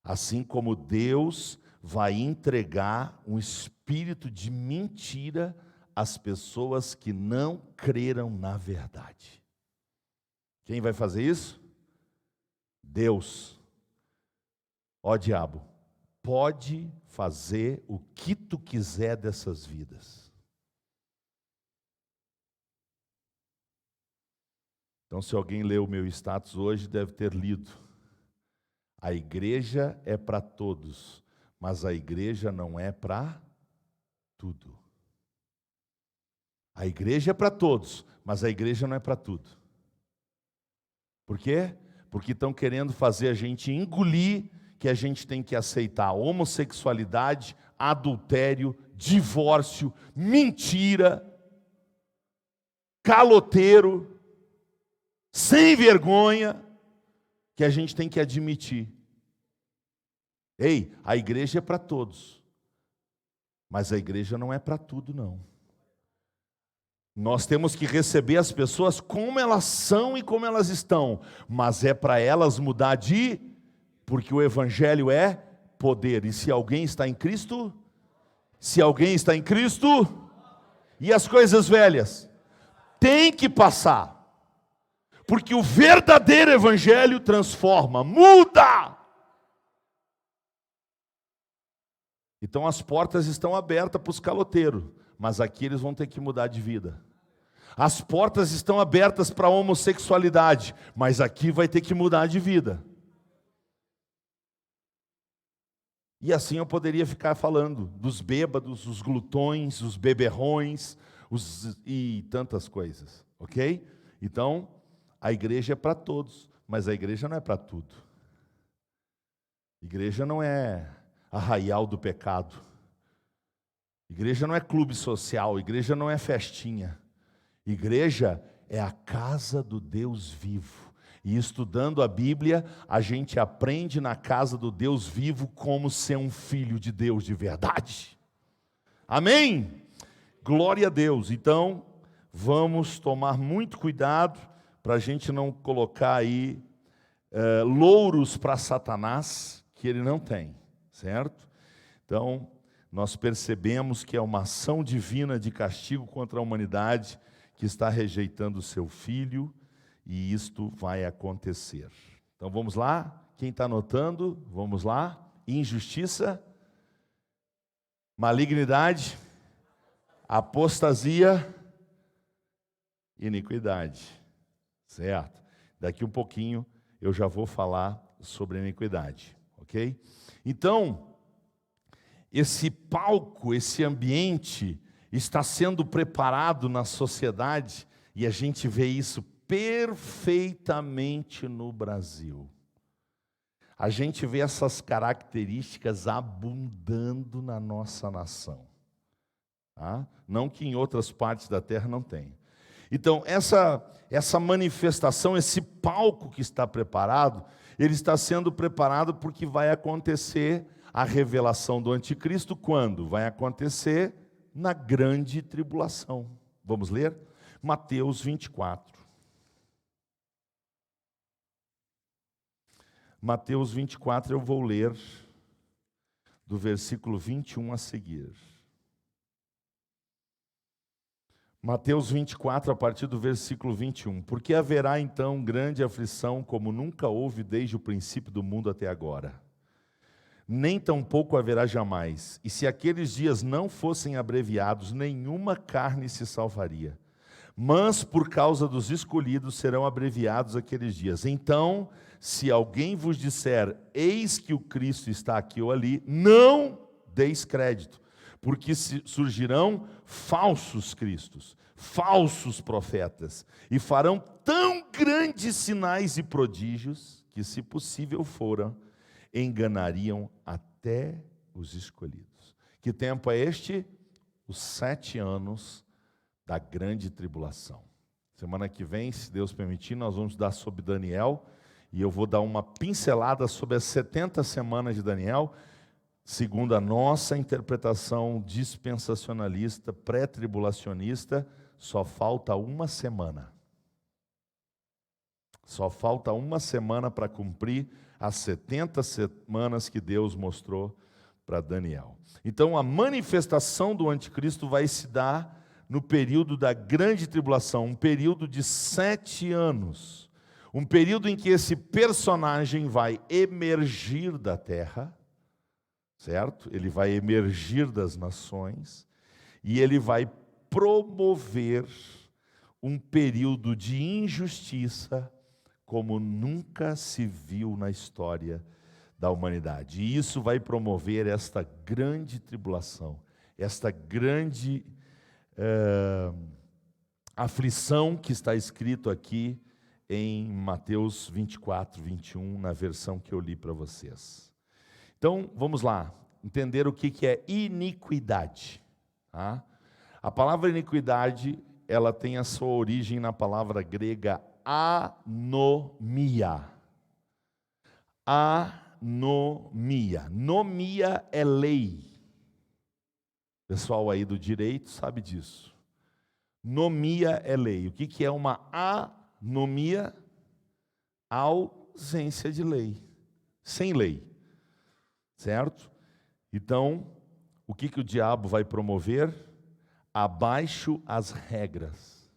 Assim como Deus vai entregar um espírito de mentira às pessoas que não creram na verdade. Quem vai fazer isso? Deus. Ó diabo, pode fazer o que tu quiser dessas vidas. Então, se alguém leu o meu status hoje, deve ter lido. A igreja é para todos, mas a igreja não é para tudo. A igreja é para todos, mas a igreja não é para tudo. Por quê? Porque estão querendo fazer a gente engolir que a gente tem que aceitar homossexualidade, adultério, divórcio, mentira, caloteiro, sem vergonha, que a gente tem que admitir. Ei, a igreja é para todos, mas a igreja não é para tudo, não. Nós temos que receber as pessoas como elas são e como elas estão, mas é para elas mudar porque o evangelho é poder. E se alguém está em Cristo, e as coisas velhas tem que passar. Porque o verdadeiro evangelho transforma, muda. Então as portas estão abertas para os caloteiros, mas aqui eles vão ter que mudar de vida. As portas estão abertas para a homossexualidade, mas aqui vai ter que mudar de vida. E assim eu poderia ficar falando dos bêbados, os glutões, os beberrões, e tantas coisas, ok? Então, a igreja é para todos, mas a igreja não é para tudo. Igreja não é arraial do pecado. Igreja não é clube social, igreja não é festinha. Igreja é a casa do Deus vivo. E estudando a Bíblia, a gente aprende na casa do Deus vivo como ser um filho de Deus de verdade. Amém? Glória a Deus. Então, vamos tomar muito cuidado para a gente não colocar aí louros para Satanás, que ele não tem, certo? Então, nós percebemos que é uma ação divina de castigo contra a humanidade que está rejeitando o seu filho, e isto vai acontecer. Então vamos lá, quem está anotando, vamos lá. Injustiça, malignidade, apostasia, iniquidade, certo? Daqui um pouquinho eu já vou falar sobre a iniquidade, ok? Então, esse palco, esse ambiente está sendo preparado na sociedade, e a gente vê isso perfeitamente no Brasil. A gente vê essas características abundando na nossa nação. Tá? Não que em outras partes da terra não tenha. Então, essa manifestação, esse palco que está preparado, ele está sendo preparado porque vai acontecer a revelação do anticristo. Quando? Vai acontecer na grande tribulação. Vamos ler? Mateus 24. Mateus 24 eu vou ler do versículo 21 a seguir. Mateus 24, a partir do versículo 21. Porque haverá então grande aflição, como nunca houve desde o princípio do mundo até agora. Nem tampouco haverá jamais. E se aqueles dias não fossem abreviados, nenhuma carne se salvaria. Mas por causa dos escolhidos serão abreviados aqueles dias. Então, se alguém vos disser, eis que o Cristo está aqui ou ali, não deis crédito. Porque surgirão falsos cristos, falsos profetas, e farão tão grandes sinais e prodígios, que se possível foram, enganariam até os escolhidos. Que tempo é este? Os 7 anos da grande tribulação. Semana que vem, se Deus permitir, nós vamos dar sobre Daniel, e eu vou dar uma pincelada sobre as 70 semanas de Daniel, segundo a nossa interpretação dispensacionalista, pré-tribulacionista. Só falta uma semana. Só falta uma semana para cumprir as 70 semanas que Deus mostrou para Daniel. Então, a manifestação do anticristo vai se dar no período da grande tribulação, um período de 7 anos. Um período em que esse personagem vai emergir da terra, certo? Ele vai emergir das nações e ele vai promover um período de injustiça como nunca se viu na história da humanidade. E isso vai promover esta grande tribulação, esta grande aflição que está escrito aqui em Mateus 24, 21, na versão que eu li para vocês. Então, vamos lá, entender o que é iniquidade. Tá? A palavra iniquidade, ela tem a sua origem na palavra grega anomia. Anomia. Nomia é lei. O pessoal aí do direito sabe disso. Nomia é lei. O que é uma anomia? Ausência de lei. Sem lei. Certo? Então, o que o diabo vai promover? Abaixo as regras.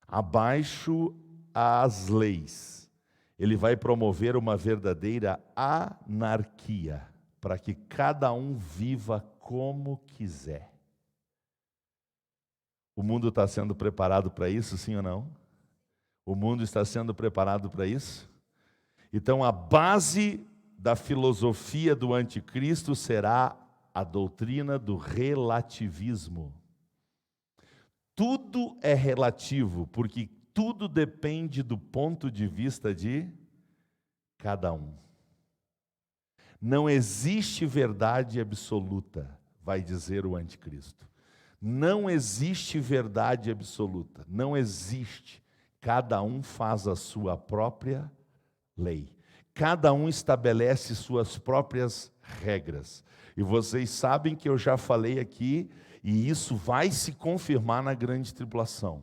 Abaixo as leis. Ele vai promover uma verdadeira anarquia, para que cada um viva como quiser. O mundo está sendo preparado para isso, sim ou não? O mundo está sendo preparado para isso? Então, a base da filosofia do anticristo será a doutrina do relativismo. Tudo é relativo, porque tudo depende do ponto de vista de cada um. Não existe verdade absoluta, vai dizer o anticristo. Não existe verdade absoluta, não existe. Cada um faz a sua própria lei. Cada um estabelece suas próprias regras. E vocês sabem que eu já falei aqui, e isso vai se confirmar na grande tribulação.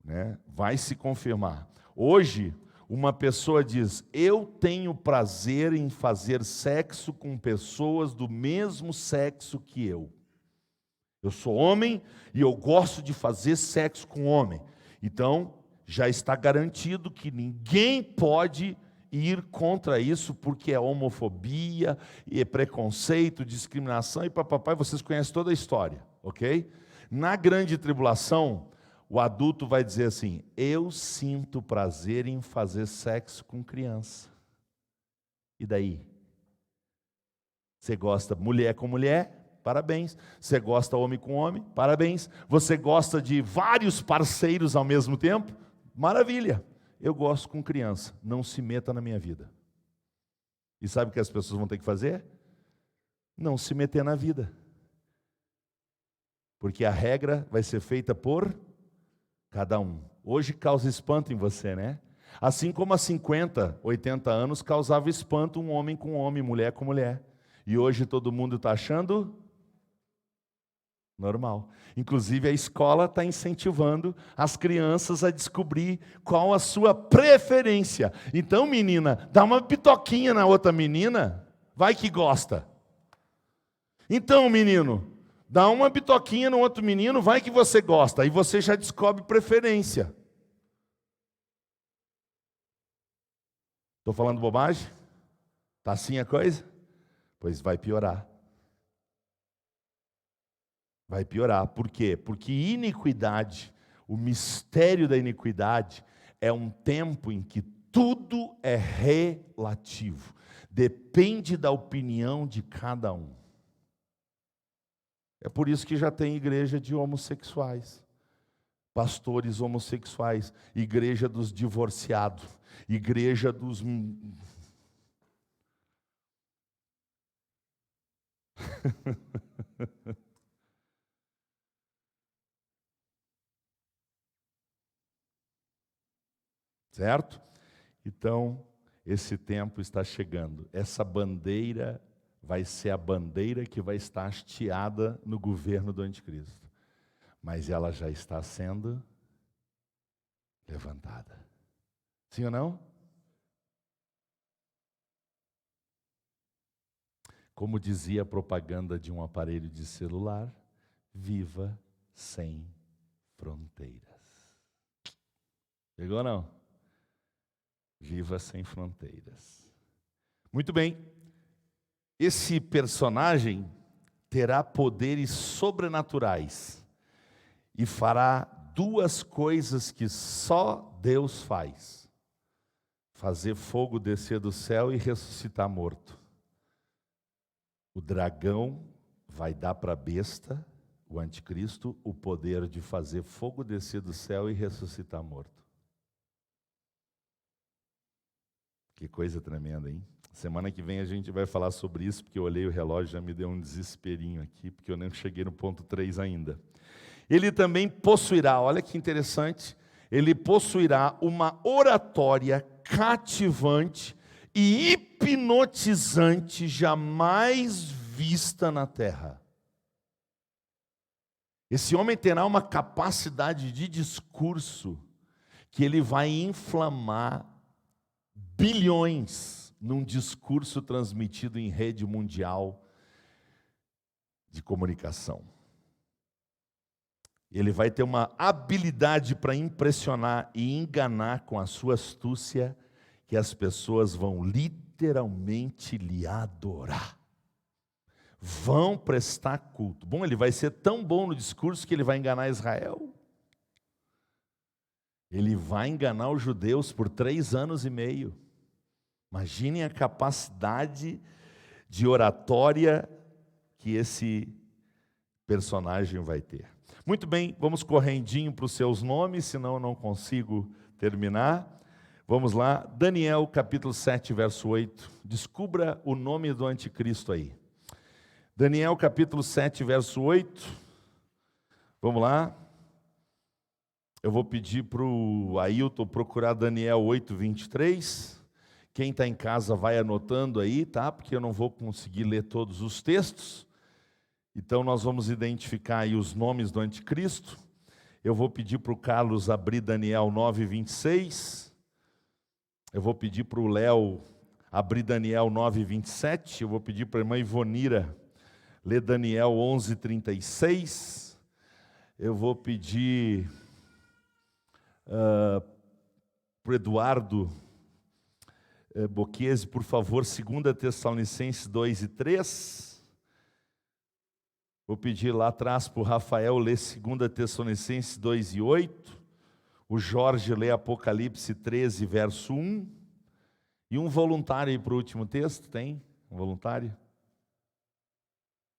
Né? Vai se confirmar. Hoje, uma pessoa diz, eu tenho prazer em fazer sexo com pessoas do mesmo sexo que eu. Eu sou homem e eu gosto de fazer sexo com homem. Então, já está garantido que ninguém pode ir contra isso, porque é homofobia, e é preconceito, discriminação, e papai, vocês conhecem toda a história, ok? Na grande tribulação, o adulto vai dizer assim, eu sinto prazer em fazer sexo com criança. E daí? Você gosta mulher com mulher? Parabéns. Você gosta homem com homem? Parabéns. Você gosta de vários parceiros ao mesmo tempo? Maravilha. Eu gosto com criança. Não se meta na minha vida. E sabe o que as pessoas vão ter que fazer? Não se meter na vida. Porque a regra vai ser feita por cada um. Hoje causa espanto em você, né? Assim como há 50, 80 anos causava espanto um homem com homem, mulher com mulher. E hoje todo mundo está achando Normal. Inclusive, a escola está incentivando as crianças a descobrir qual a sua preferência. Então, menina, dá uma pitoquinha na outra menina, vai que gosta. Então, menino, dá uma pitoquinha no outro menino, vai que você gosta. Aí você já descobre preferência. Estou falando bobagem? Está assim a coisa? Pois vai piorar. Vai piorar. Por quê? Porque iniquidade, o mistério da iniquidade, é um tempo em que tudo é relativo. Depende da opinião de cada um. É por isso que já tem igreja de homossexuais, pastores homossexuais, igreja dos divorciados, igreja dos... Certo? Então, esse tempo está chegando. Essa bandeira vai ser a bandeira que vai estar hasteada no governo do anticristo. Mas ela já está sendo levantada. Sim ou não? Como dizia a propaganda de um aparelho de celular, viva sem fronteiras. Pegou ou não? Viva sem fronteiras. Muito bem. Esse personagem terá poderes sobrenaturais e fará duas coisas que só Deus faz: fazer fogo descer do céu e ressuscitar morto. O dragão vai dar para a besta, o anticristo, o poder de fazer fogo descer do céu e ressuscitar morto. Que coisa tremenda, hein? Semana que vem a gente vai falar sobre isso, porque eu olhei o relógio e já me deu um desesperinho aqui, porque eu nem cheguei no ponto 3 ainda. Ele também possuirá, olha que interessante, ele possuirá uma oratória cativante e hipnotizante jamais vista na terra. Esse homem terá uma capacidade de discurso que ele vai inflamar bilhões num discurso transmitido em rede mundial de comunicação. Ele vai ter uma habilidade para impressionar e enganar com a sua astúcia, que as pessoas vão literalmente lhe adorar. Vão prestar culto. Bom, ele vai ser tão bom no discurso que ele vai enganar Israel. Ele vai enganar os judeus por 3 anos e meio. Imaginem a capacidade de oratória que esse personagem vai ter. Muito bem, vamos correndinho para os seus nomes, senão eu não consigo terminar. Vamos lá, Daniel capítulo 7, verso 8. Descubra o nome do anticristo aí. Daniel capítulo 7, verso 8. Vamos lá. Eu vou pedir para o Ailton procurar Daniel 8, 23. Quem está em casa vai anotando aí, tá? Porque eu não vou conseguir ler todos os textos. Então nós vamos identificar aí os nomes do anticristo. Eu vou pedir para o Carlos abrir Daniel 9, 26. Eu vou pedir para o Léo abrir Daniel 9, 27. Eu vou pedir para a irmã Ivonira ler Daniel 11, 36. Eu vou pedir para o Eduardo Bocchese, por favor, 2 Tessalonicenses 2 e 3. Vou pedir lá atrás para o Rafael ler 2 Tessalonicenses 2 e 8. O Jorge lê Apocalipse 13, verso 1. E um voluntário aí para o último texto, tem? Um voluntário?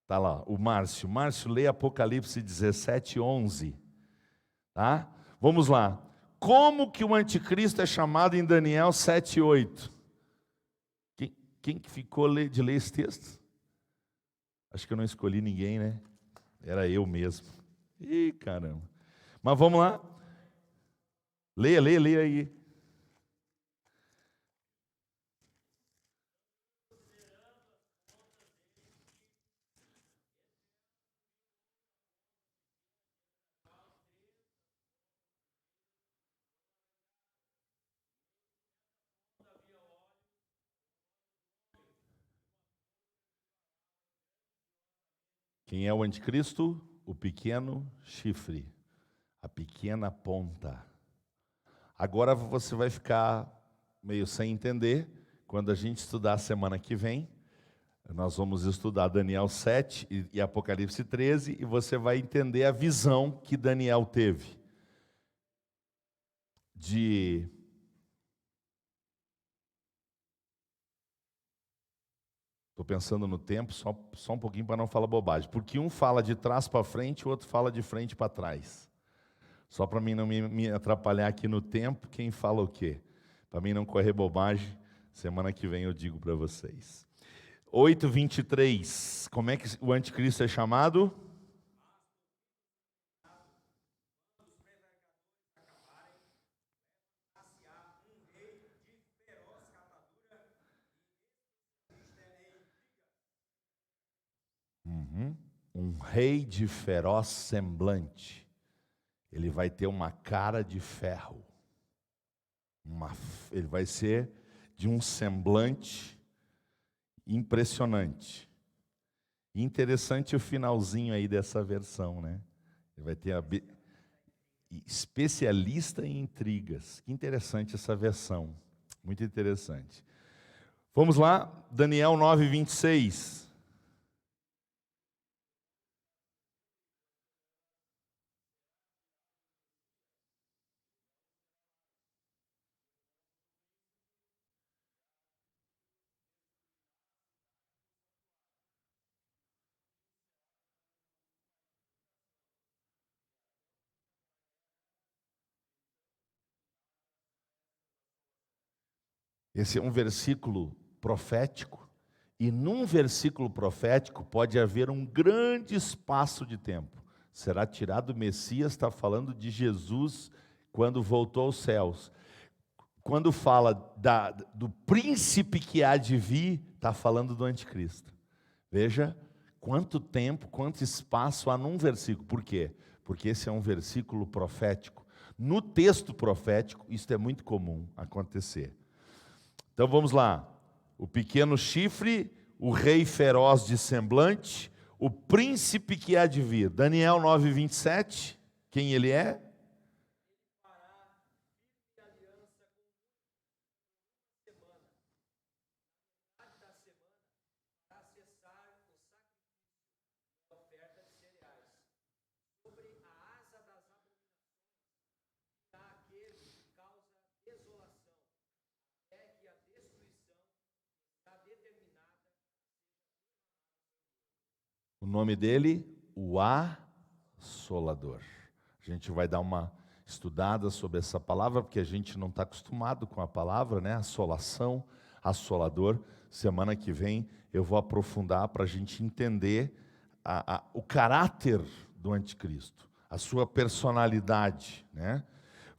Está lá, o Márcio. Márcio lê Apocalipse 17, 11. Tá? Vamos lá. Como que o anticristo é chamado em Daniel 7, 8? Quem que ficou de ler esse texto? Acho que eu não escolhi ninguém, né? Era eu mesmo. Ih, caramba. Mas vamos lá. Leia aí. Quem é o anticristo? O pequeno chifre, a pequena ponta. Agora você vai ficar meio sem entender. Quando a gente estudar a semana que vem, nós vamos estudar Daniel 7 e Apocalipse 13, e você vai entender a visão que Daniel teve de... Estou pensando no tempo, só um pouquinho para não falar bobagem. Porque um fala de trás para frente, o outro fala de frente para trás. Só para mim não me atrapalhar aqui no tempo, quem fala o quê? Para mim não correr bobagem, semana que vem eu digo para vocês. 8:23, como é que o anticristo é chamado? Um rei de feroz semblante. Ele vai ter uma cara de ferro. Ele vai ser de um semblante impressionante. Interessante o finalzinho aí dessa versão, né? Ele vai ter especialista em intrigas. Que interessante essa versão. Muito interessante. Vamos lá, Daniel 9:26. Esse é um versículo profético, e num versículo profético pode haver um grande espaço de tempo. Será tirado o Messias, está falando de Jesus quando voltou aos céus. Quando fala do príncipe que há de vir, está falando do anticristo. Veja quanto tempo, quanto espaço há num versículo. Por quê? Porque esse é um versículo profético. No texto profético, isso é muito comum acontecer. Então vamos lá. O pequeno chifre, o rei feroz de semblante, o príncipe que há de vir. Daniel 9:27, quem ele é? O nome dele, o Assolador. A gente vai dar uma estudada sobre essa palavra, porque a gente não está acostumado com a palavra, né? Assolação, assolador. Semana que vem eu vou aprofundar para a gente entender o caráter do anticristo, a sua personalidade, né?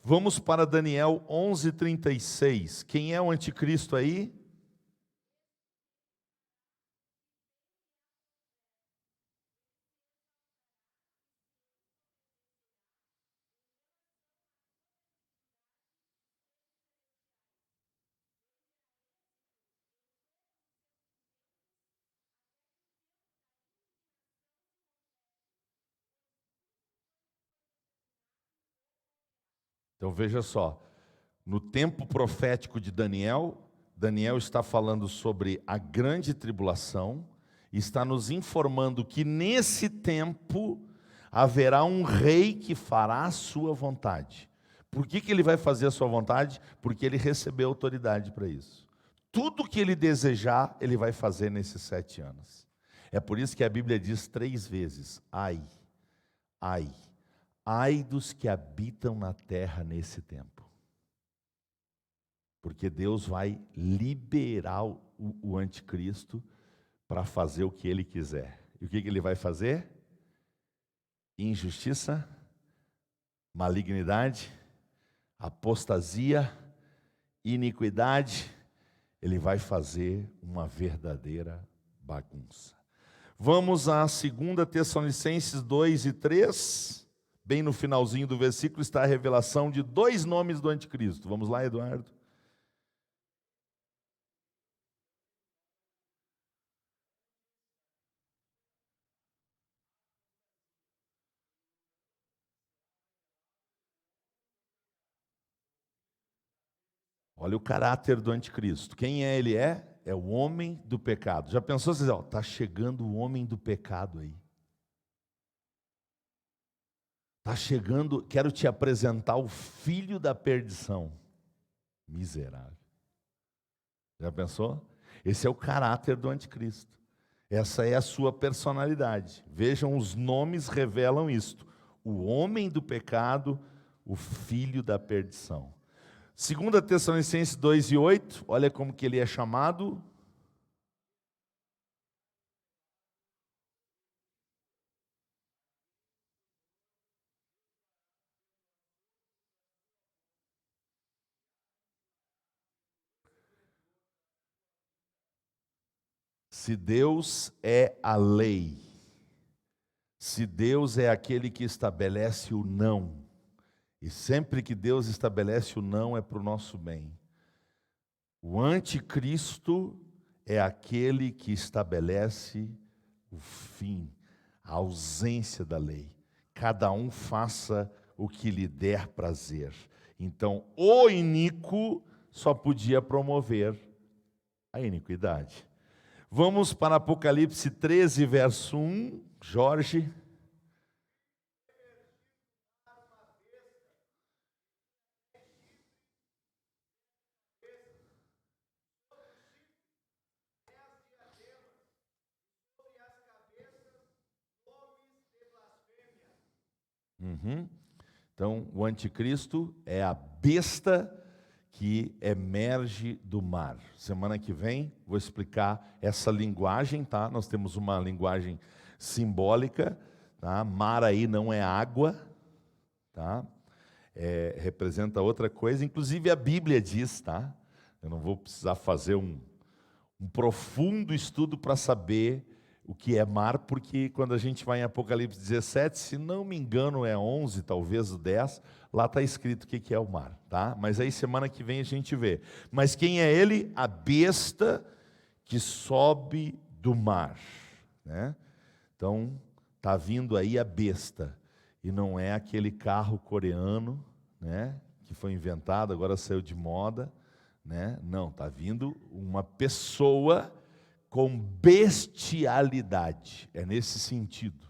Vamos para Daniel 11:36. Quem é o anticristo aí? Então veja só, no tempo profético de Daniel, Daniel está falando sobre a grande tribulação, e está nos informando que nesse tempo haverá um rei que fará a sua vontade. Por que ele vai fazer a sua vontade? Porque ele recebeu autoridade para isso. Tudo que ele desejar, ele vai fazer nesses 7 anos. É por isso que a Bíblia diz 3 vezes: ai, ai, ai dos que habitam na terra nesse tempo. Porque Deus vai liberar o anticristo para fazer o que ele quiser. E o que ele vai fazer? Injustiça, malignidade, apostasia, iniquidade. Ele vai fazer uma verdadeira bagunça. Vamos a 2 Tessalonicenses 2:3. Bem no finalzinho do versículo está a revelação de 2 nomes do anticristo. Vamos lá, Eduardo. Olha o caráter do anticristo. Quem é ele? É o homem do pecado. Já pensou assim, está chegando o homem do pecado aí. Está chegando, quero te apresentar o filho da perdição. Miserável. Já pensou? Esse é o caráter do anticristo. Essa é a sua personalidade. Vejam, os nomes revelam isto. O homem do pecado, o filho da perdição. 2 Tessalonicenses 2:8, olha como que ele é chamado. Se Deus é a lei, se Deus é aquele que estabelece o não, e sempre que Deus estabelece o não é para o nosso bem, o anticristo é aquele que estabelece o fim, a ausência da lei. Cada um faça o que lhe der prazer. Então, o iníquo só podia promover a iniquidade. Vamos para Apocalipse 13, verso 1, Jorge. Então, o anticristo é a besta que emerge do mar. Semana que vem vou explicar essa linguagem, tá? Nós temos uma linguagem simbólica, tá? Mar aí não é água, tá? Representa outra coisa, inclusive a Bíblia diz, tá? Eu não vou precisar fazer um profundo estudo para saber o que é mar, porque quando a gente vai em Apocalipse 17, se não me engano é 11, talvez o 10, lá está escrito o que é o mar, tá? Mas aí semana que vem a gente vê. Mas quem é ele? A besta que sobe do mar, né? Então, está vindo aí a besta, e não é aquele carro coreano, né, que foi inventado, agora saiu de moda, né? Não, está vindo uma pessoa com bestialidade, é nesse sentido,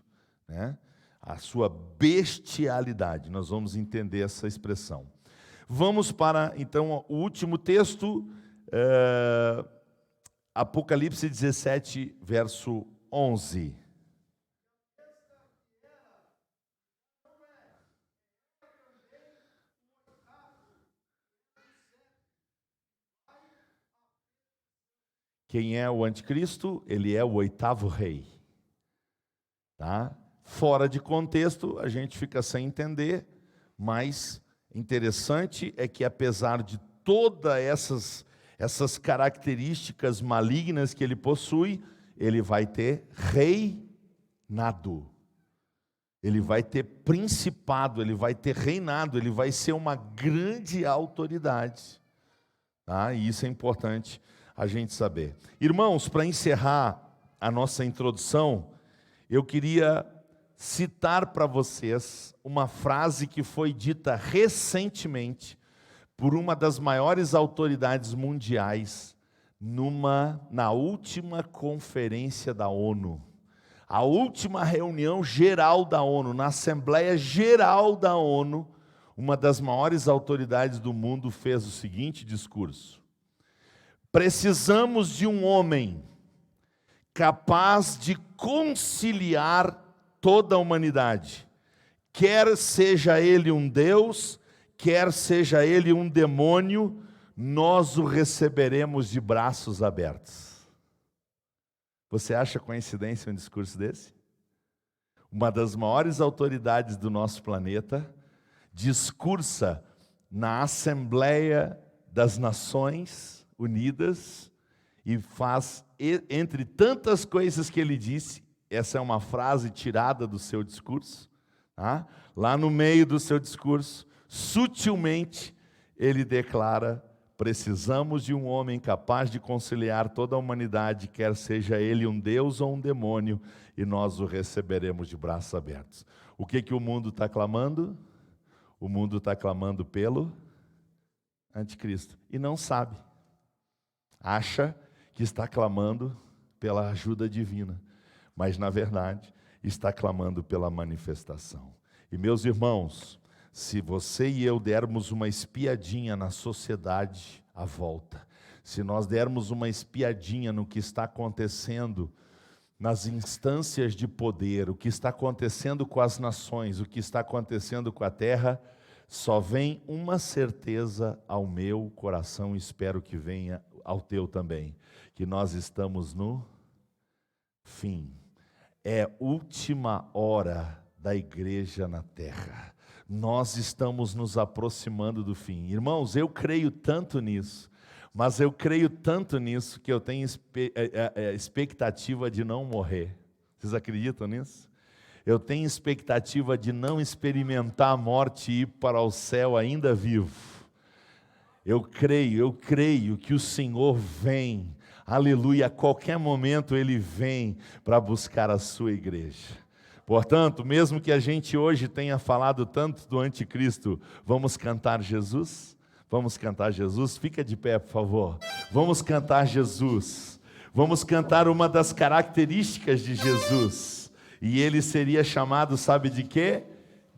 né? A sua bestialidade, nós vamos entender essa expressão. Vamos para, então, o último texto, Apocalipse 17, verso 11. Quem é o anticristo? Ele é o oitavo rei. Tá? Fora de contexto, a gente fica sem entender, mas interessante é que apesar de todas essas características malignas que ele possui, ele vai ter reinado. Ele vai ter principado, ele vai ter reinado, ele vai ser uma grande autoridade. Tá? E isso é importante a gente saber. Irmãos, para encerrar a nossa introdução, eu queria citar para vocês uma frase que foi dita recentemente por uma das maiores autoridades mundiais na última conferência da ONU. A última reunião geral da ONU, na Assembleia Geral da ONU, uma das maiores autoridades do mundo fez o seguinte discurso: precisamos de um homem capaz de conciliar toda a humanidade, quer seja ele um Deus, quer seja ele um demônio, nós o receberemos de braços abertos. Você acha coincidência um discurso desse? Uma das maiores autoridades do nosso planeta discursa na Assembleia das Nações Unidas e faz, entre tantas coisas que ele disse, essa é uma frase tirada do seu discurso, tá? Lá no meio do seu discurso, sutilmente, ele declara: precisamos de um homem capaz de conciliar toda a humanidade, quer seja ele um Deus ou um demônio, e nós o receberemos de braços abertos. O que o mundo está clamando? O mundo está clamando pelo anticristo e não sabe. Acha que está clamando pela ajuda divina, mas na verdade está clamando pela manifestação. E meus irmãos, se você e eu dermos uma espiadinha na sociedade à volta, se nós dermos uma espiadinha no que está acontecendo nas instâncias de poder, o que está acontecendo com as nações, o que está acontecendo com a terra, só vem uma certeza ao meu coração, espero que venha ao teu também, que nós estamos no fim. É última hora da igreja na terra. Nós estamos nos aproximando do fim. Irmãos, eu creio tanto nisso, mas eu creio tanto nisso que eu tenho expectativa de não morrer. Vocês acreditam nisso? Eu tenho expectativa de não experimentar a morte e ir para o céu ainda vivo. Eu creio que o Senhor vem, aleluia, a qualquer momento Ele vem para buscar a sua igreja. Portanto, mesmo que a gente hoje tenha falado tanto do anticristo, vamos cantar Jesus? Vamos cantar Jesus? Fica de pé, por favor. Vamos cantar Jesus. Vamos cantar uma das características de Jesus. E ele seria chamado, sabe de quê?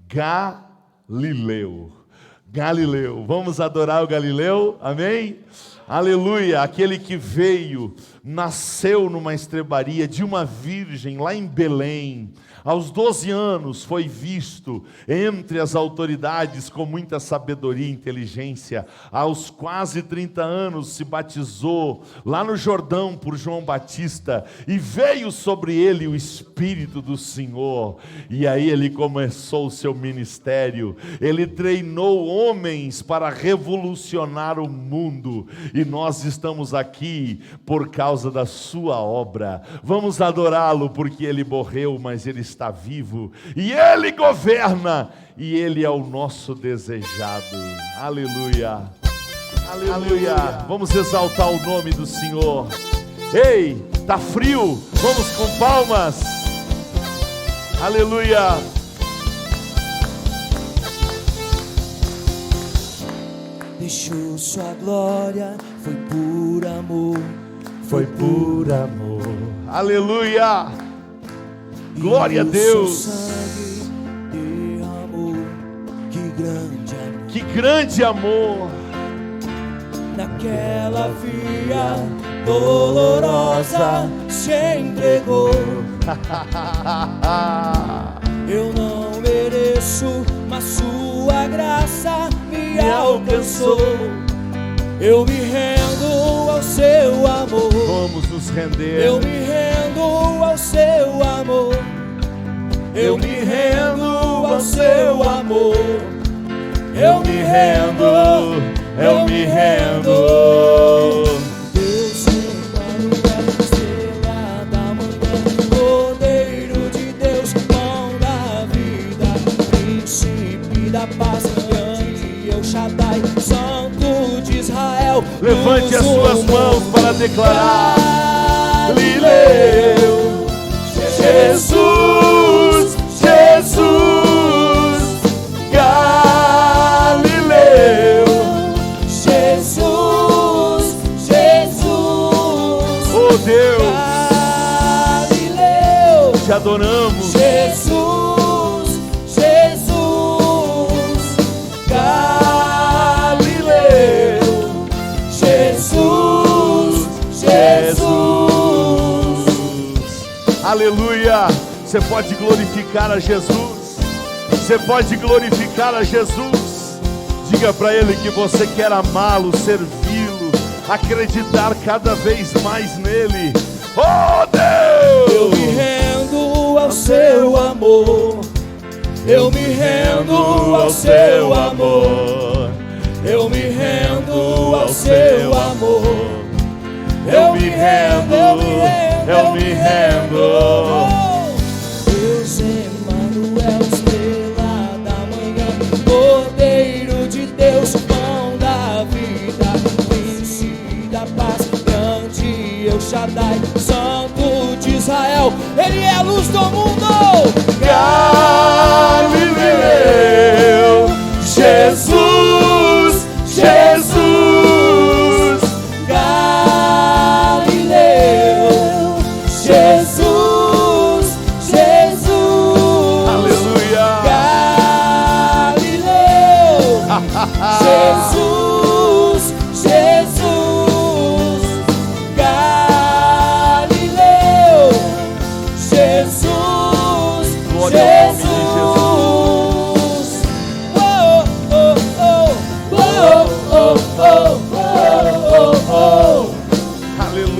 Galileu. Galileu. Vamos adorar o Galileu? Amém? Aleluia. Aquele que veio, nasceu numa estrebaria de uma virgem lá em Belém. Aos 12 anos foi visto entre as autoridades com muita sabedoria e inteligência. Aos quase 30 anos se batizou lá no Jordão por João Batista. E veio sobre ele o Espírito do Senhor. E aí ele começou o seu ministério. Ele treinou homens para revolucionar o mundo. E nós estamos aqui por causa da sua obra. Vamos adorá-lo porque ele morreu, mas ele está vivo, e Ele governa, e Ele é o nosso desejado. Aleluia, aleluia. Vamos exaltar o nome do Senhor. Ei, tá frio? Vamos com palmas. Aleluia. Deixou sua glória, foi por amor, foi por amor. Aleluia. Glória a Deus. Sangue derramou, que grande amor. Que grande amor. Naquela via dolorosa se entregou. Eu não mereço, mas sua graça me alcançou. Eu me rendo ao seu amor. Vamos nos render. Eu me rendo ao seu amor. Eu me rendo ao seu amor. Eu me rendo, eu me rendo. Deus Emmanuel, estrela da manhã, Cordeiro de Deus, pão da vida, príncipe da paz, grande El Shaddai, Santo de Israel. Levante as suas mãos para declarar: Galileu, Jesus, Jesus, Galileu, Jesus, Jesus, oh Deus, Galileu, te adoramos. Jesus, Jesus, Galileu, Jesus, Jesus. Aleluia. Você pode glorificar a Jesus. Você pode glorificar a Jesus. Diga para Ele que você quer amá-lo, servi-lo, acreditar cada vez mais nele. Oh Deus! Eu me rendo ao seu amor. Eu me rendo ao seu amor. Eu me rendo ao seu amor. Eu me rendo, eu me rendo. Deus Emmanuel, estrela da manhã, Cordeiro de Deus, pão da vida, príncipe da paz, grande El Shaddai, Santo de Israel, Ele é a luz do mundo. Galileu, Jesus, Jesus.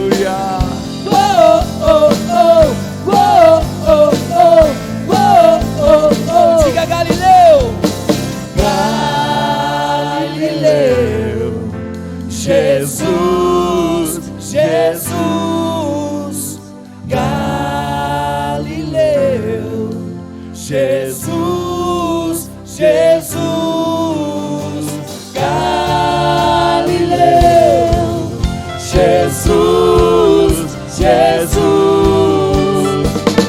aleluia. Diga Galileu, Galileu, Jesus, Jesus, Galileu, Jesus, Jesus, Galileu, Jesus, Jesus,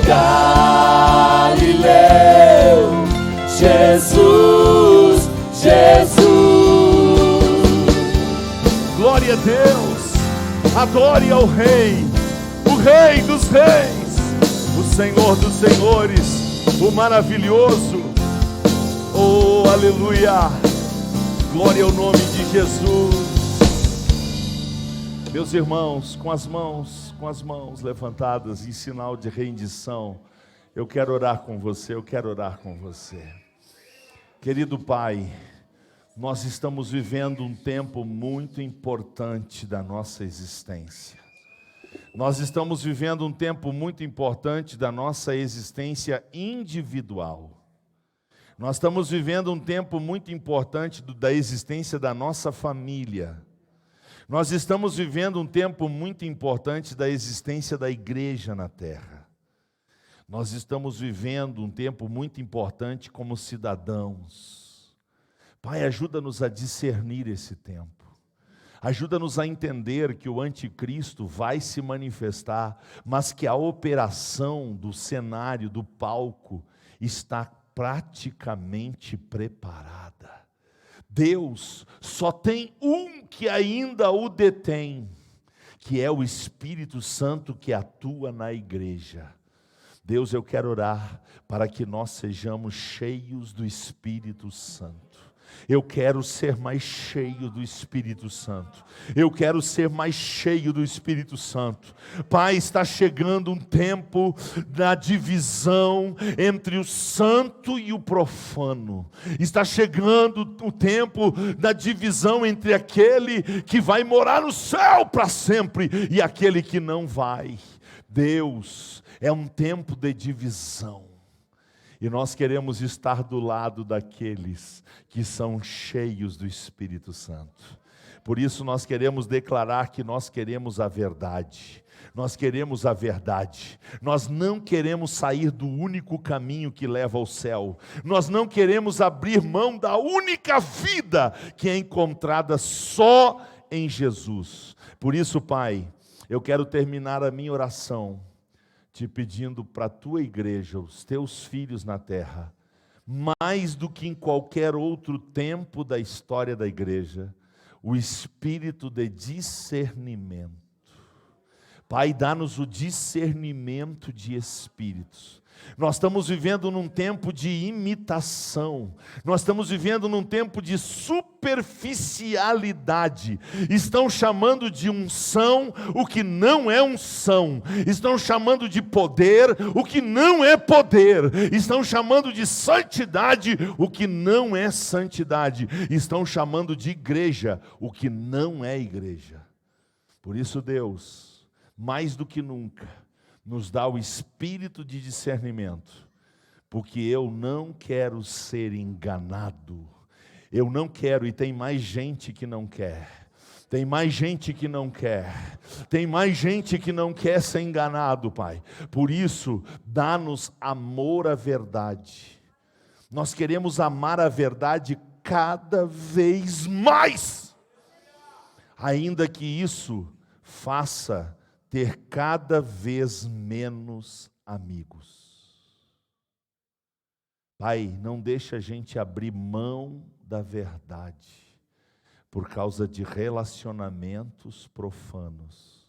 Galileu, Jesus, Jesus. Glória a Deus, adore ao Rei, o Rei dos Reis, o Senhor dos Senhores, o maravilhoso. Oh, aleluia, glória ao nome de Jesus. Meus irmãos, com as mãos levantadas em sinal de rendição, eu quero orar com você, Querido Pai, nós estamos vivendo um tempo muito importante da nossa existência. Nós estamos vivendo um tempo muito importante da nossa existência individual. Nós estamos vivendo um tempo muito importante da existência da nossa família. Nós estamos vivendo um tempo muito importante da existência da igreja na terra. Nós estamos vivendo um tempo muito importante como cidadãos. Pai, ajuda-nos a discernir esse tempo. Ajuda-nos a entender que o anticristo vai se manifestar, mas que a operação do cenário, do palco, está praticamente preparada. Deus só tem um que ainda o detém, que é o Espírito Santo que atua na igreja. Deus, eu quero orar para que nós sejamos cheios do Espírito Santo. Eu quero ser mais cheio do Espírito Santo. Eu quero ser mais cheio do Espírito Santo. Pai, está chegando um tempo da divisão entre o santo e o profano. Está chegando o tempo da divisão entre aquele que vai morar no céu para sempre e aquele que não vai. Deus, é um tempo de divisão. E nós queremos estar do lado daqueles que são cheios do Espírito Santo. Por isso nós queremos declarar que nós queremos a verdade. Nós queremos a verdade. Nós não queremos sair do único caminho que leva ao céu. Nós não queremos abrir mão da única vida que é encontrada só em Jesus. Por isso, Pai, eu quero terminar a minha oração te pedindo para a tua igreja, os teus filhos na terra, mais do que em qualquer outro tempo da história da igreja, o espírito de discernimento. Pai, dá-nos o discernimento de espíritos. Nós estamos vivendo num tempo de imitação, nós estamos vivendo num tempo de superficialidade. Estão chamando de unção o que não é unção, estão chamando de poder o que não é poder, estão chamando de santidade o que não é santidade, estão chamando de igreja o que não é igreja. Por isso, Deus, mais do que nunca, nos dá o espírito de discernimento, porque eu não quero ser enganado, eu não quero, e tem mais gente que não quer, tem mais gente que não quer, tem mais gente que não quer ser enganado, Pai. Por isso, dá-nos amor à verdade, nós queremos amar a verdade cada vez mais, ainda que isso faça ter cada vez menos amigos. Pai, não deixa a gente abrir mão da verdade por causa de relacionamentos profanos,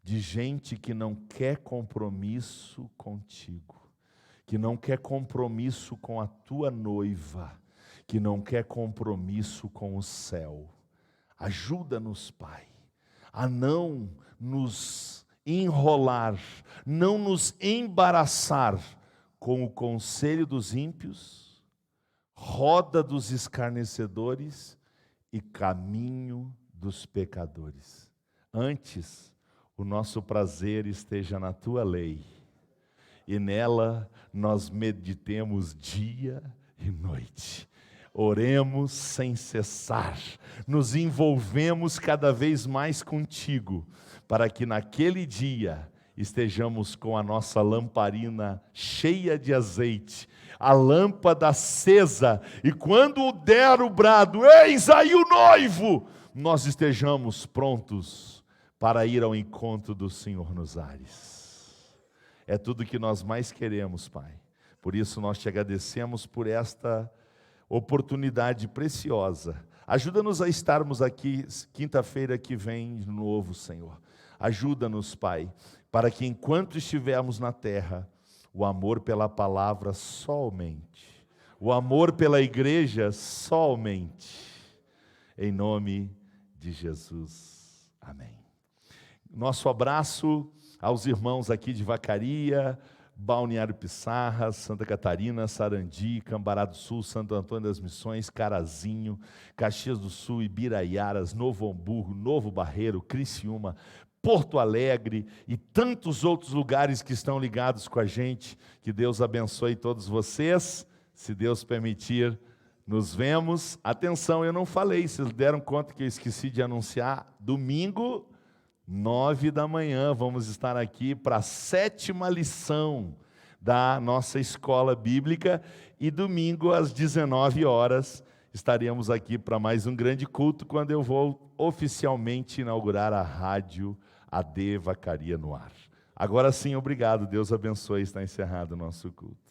de gente que não quer compromisso contigo, que não quer compromisso com a tua noiva, que não quer compromisso com o céu. Ajuda-nos, Pai, a não nos enrolar, não nos embaraçar com o conselho dos ímpios, roda dos escarnecedores e caminho dos pecadores. Antes, o nosso prazer esteja na tua lei, e nela nós meditemos dia e noite. Oremos sem cessar, nos envolvemos cada vez mais contigo, para que naquele dia estejamos com a nossa lamparina cheia de azeite, a lâmpada acesa, e quando der o brado, eis aí o noivo, nós estejamos prontos para ir ao encontro do Senhor nos ares. É tudo que nós mais queremos, Pai. Por isso nós te agradecemos por esta oportunidade preciosa. Ajuda-nos a estarmos aqui quinta-feira que vem de novo, Senhor. Ajuda-nos, Pai, para que enquanto estivermos na terra, o amor pela palavra somente, o amor pela igreja somente, em nome de Jesus. Amém. Nosso abraço aos irmãos aqui de Vacaria, Balneário Pissarras, Santa Catarina, Sarandi, Cambará do Sul, Santo Antônio das Missões, Carazinho, Caxias do Sul, Ibiraiaras, Novo Hamburgo, Novo Barreiro, Criciúma, Porto Alegre e tantos outros lugares que estão ligados com a gente. Que Deus abençoe todos vocês. Se Deus permitir, nos vemos. Atenção, eu não falei, vocês deram conta que eu esqueci de anunciar. Domingo, 9 da manhã, vamos estar aqui para a 7ª lição da nossa escola bíblica, e domingo às 19 horas estaremos aqui para mais um grande culto, quando eu vou oficialmente inaugurar a rádio AD Vacaria no ar. Agora sim, obrigado, Deus abençoe, está encerrado o nosso culto.